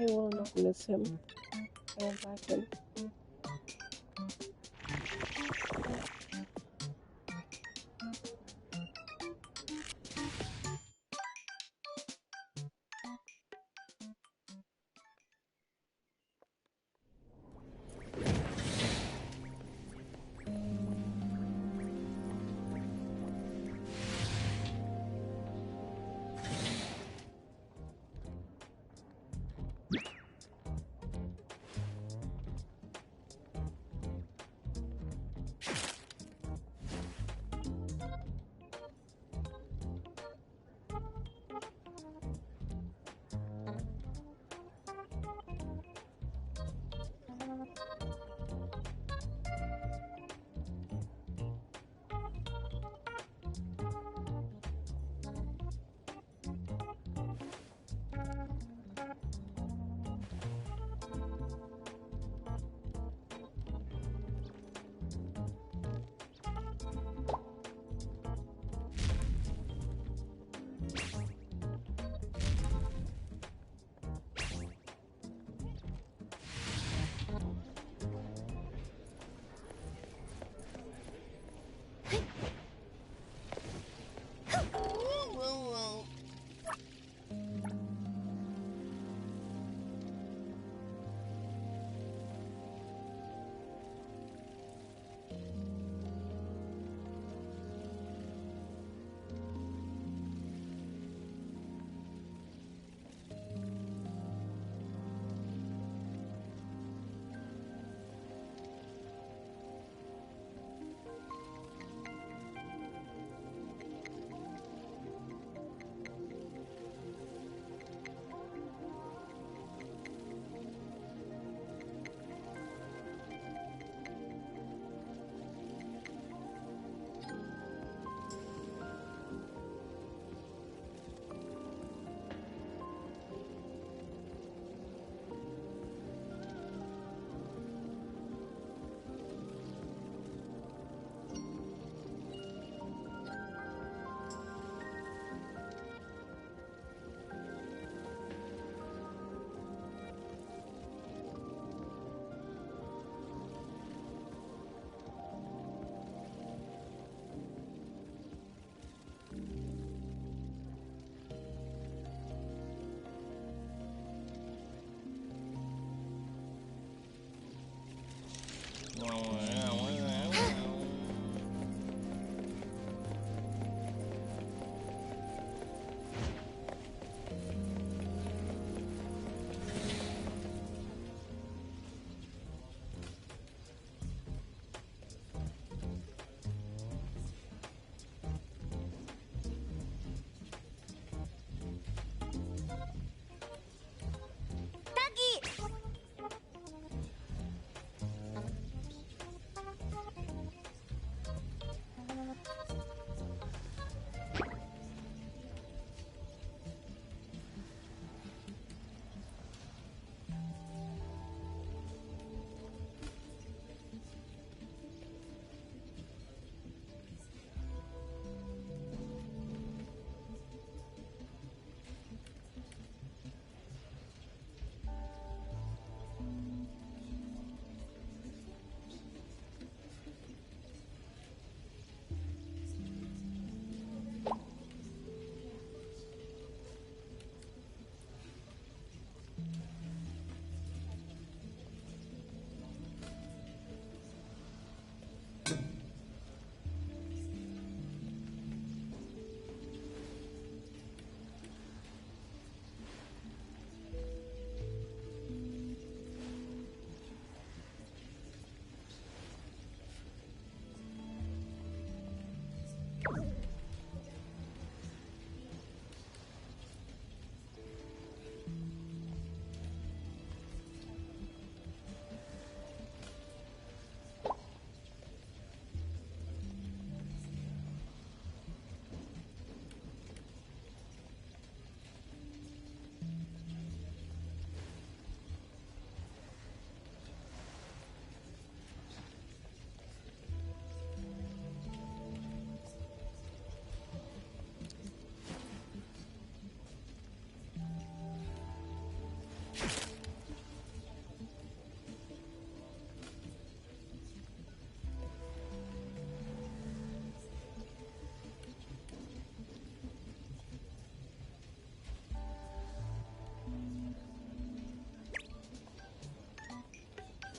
I will not miss him. I don't like him.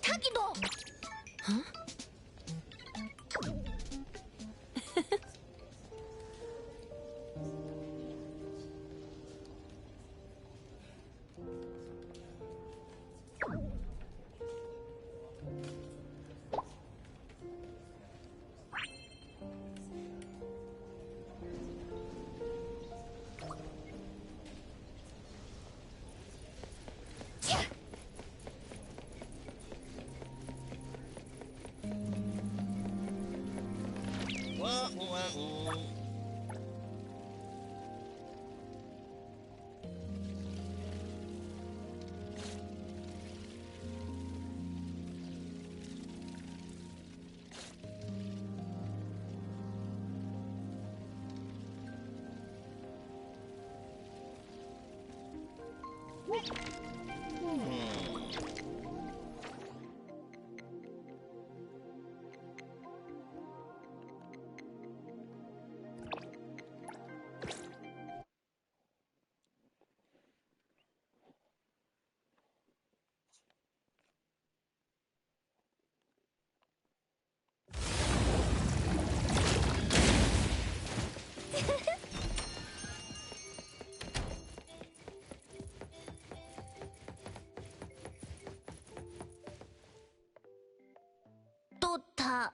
타기도! Huh? 또 다.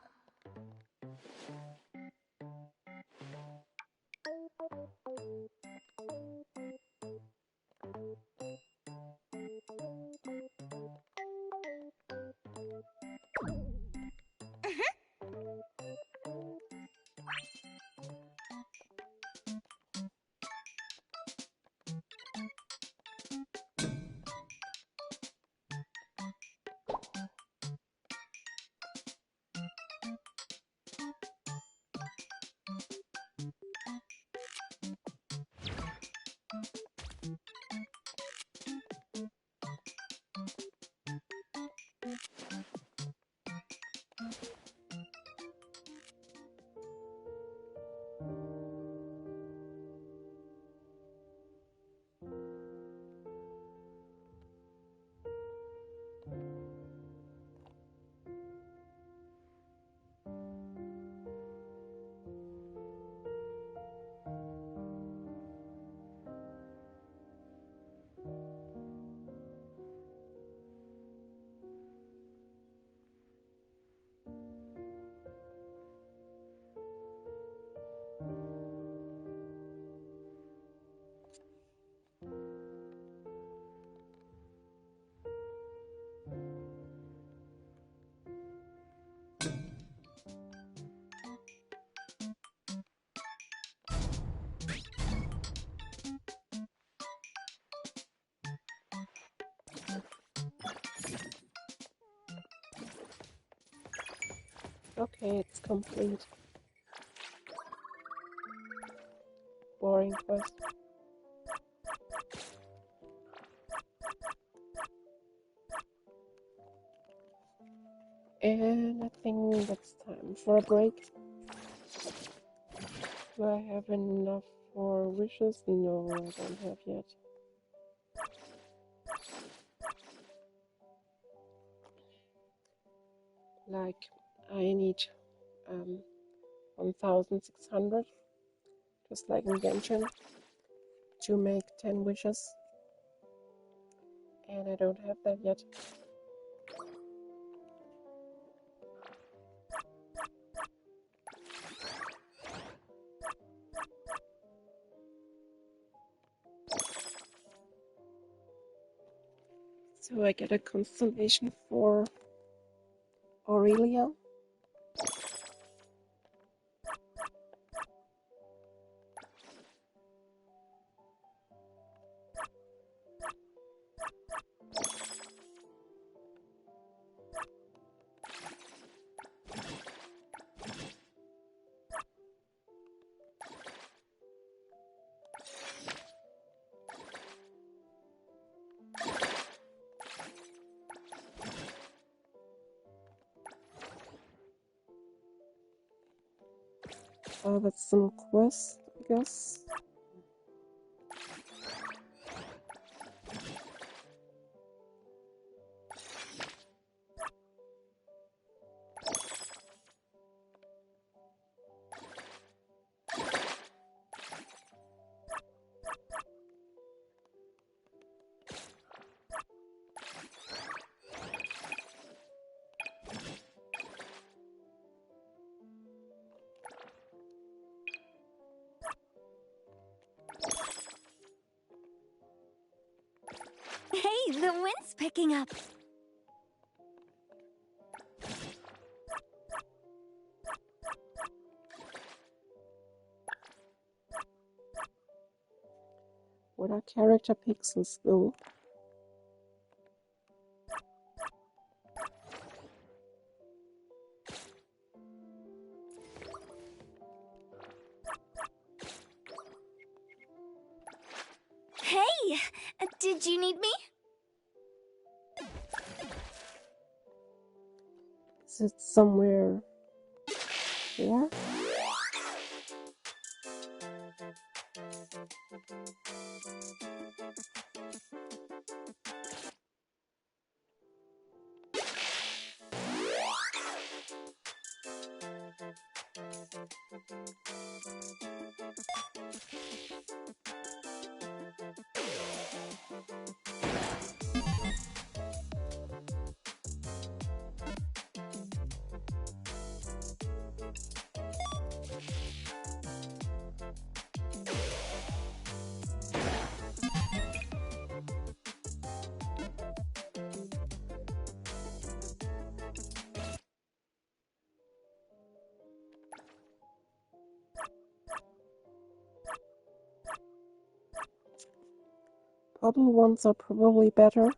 Okay, it's complete. Boring quest. And I think it's time for a break. Do I have enough for wishes? No, I don't have yet. Like, I need 1,600, just like in Genshin, to make 10 wishes. And I don't have that yet. So I get a constellation for Aurelia. That's some quest, I guess. Hey, the wind's picking up. What are character pixels, though? Hey, did you need me? Is it somewhere here? Bubble ones are probably better.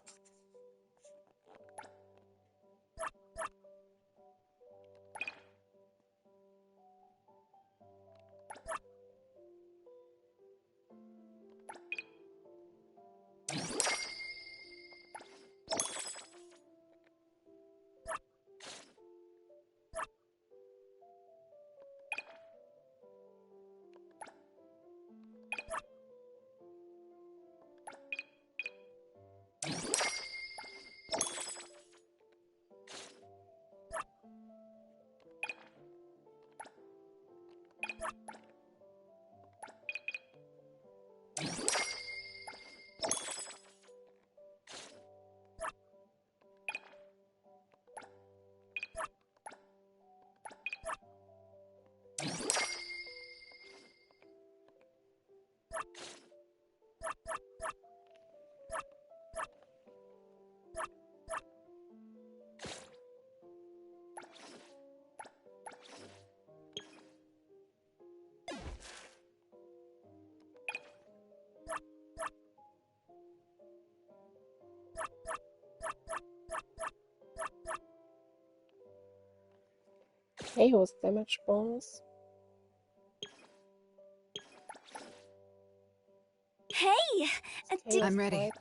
Chaos damage bonus. Hey, Chaos I'm ready. type.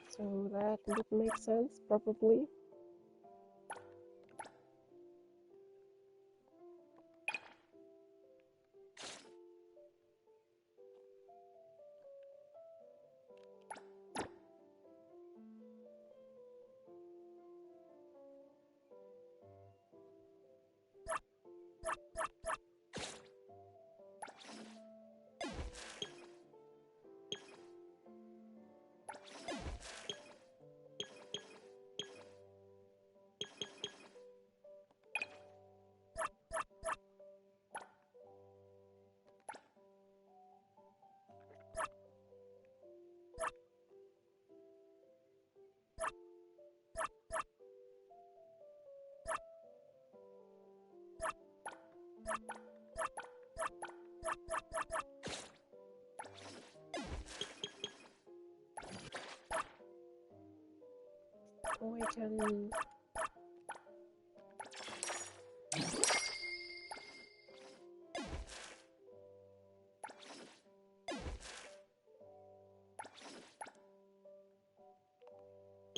So that would make sense, probably. Oh, I can...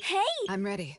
Hey! I'm ready.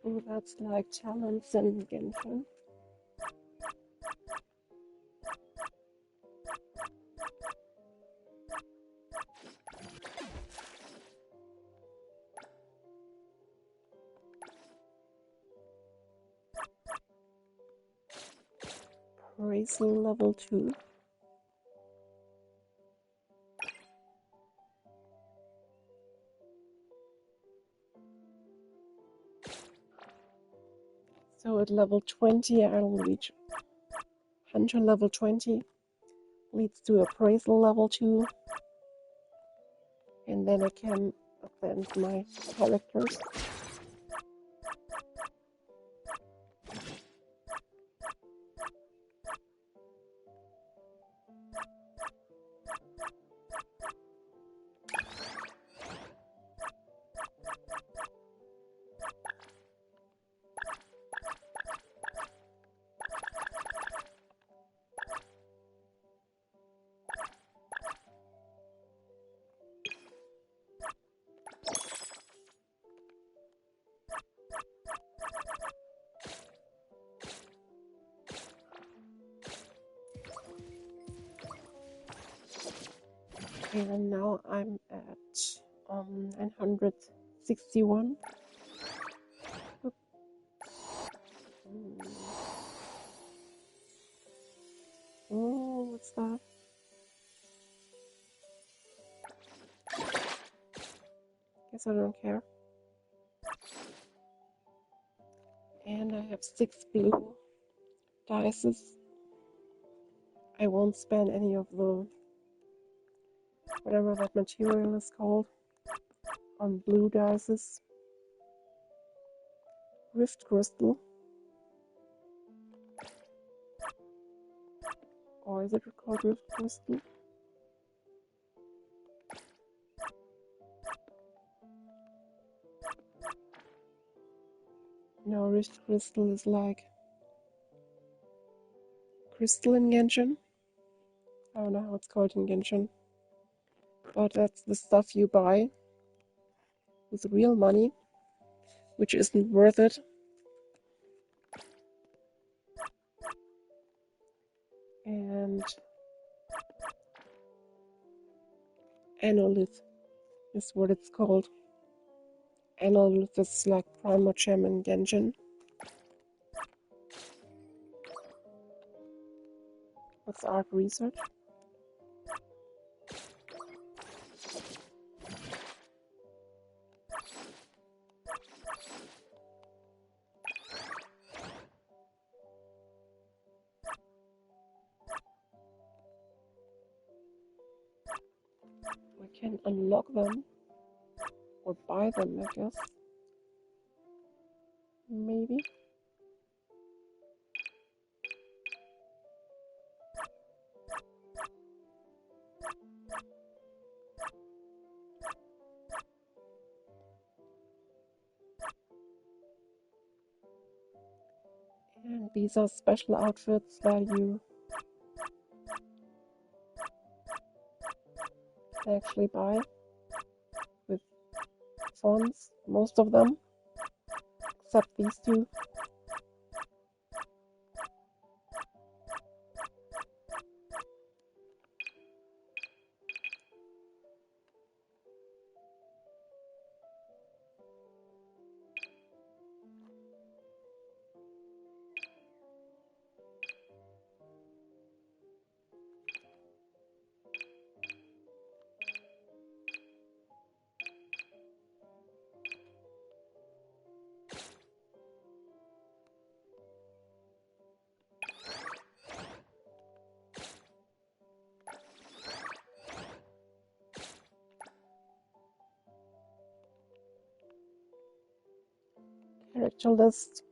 So that's like talents in Genshin. Appraisal level 2. So at level 20 I'll reach Hunter level 20, leads to Appraisal level 2, and then I can advance my characters. And now I'm at 961. Oop. Oh, what's that? Guess I don't care. And I have 6 blue dices. I won't spend any of the whatever that material is called on blue dices. Rift crystal. Or is it called rift crystal? No, rift crystal is like crystal in Genshin. I don't know how it's called in Genshin. But that's the stuff you buy with real money, which isn't worth it. And Analyth is what it's called. Analyth is like Primogem in Genshin. What's art research? We can unlock them or buy them, I guess. Maybe. And these are special outfits that you can actually buy with funds, most of them, except these two. character list.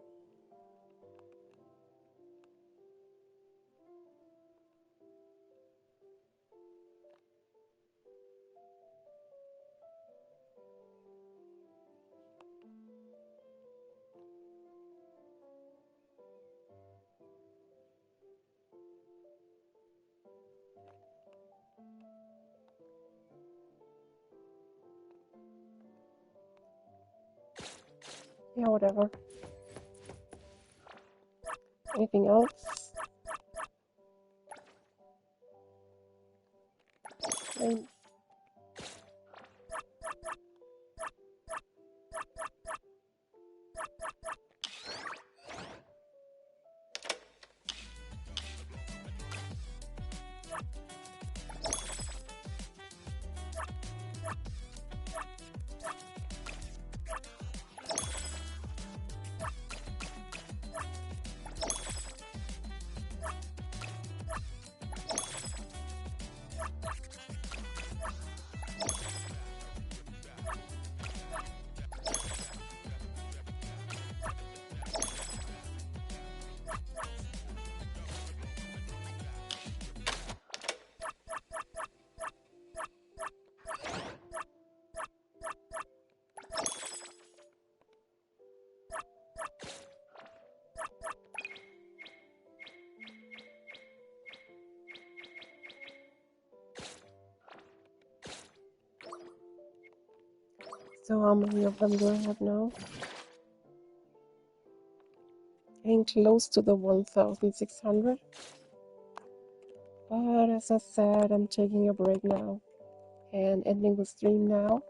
Yeah, whatever. Anything else? Lame. So how many of them do I have now? Getting close to the 1,600. But as I said, I'm taking a break now and ending the stream now.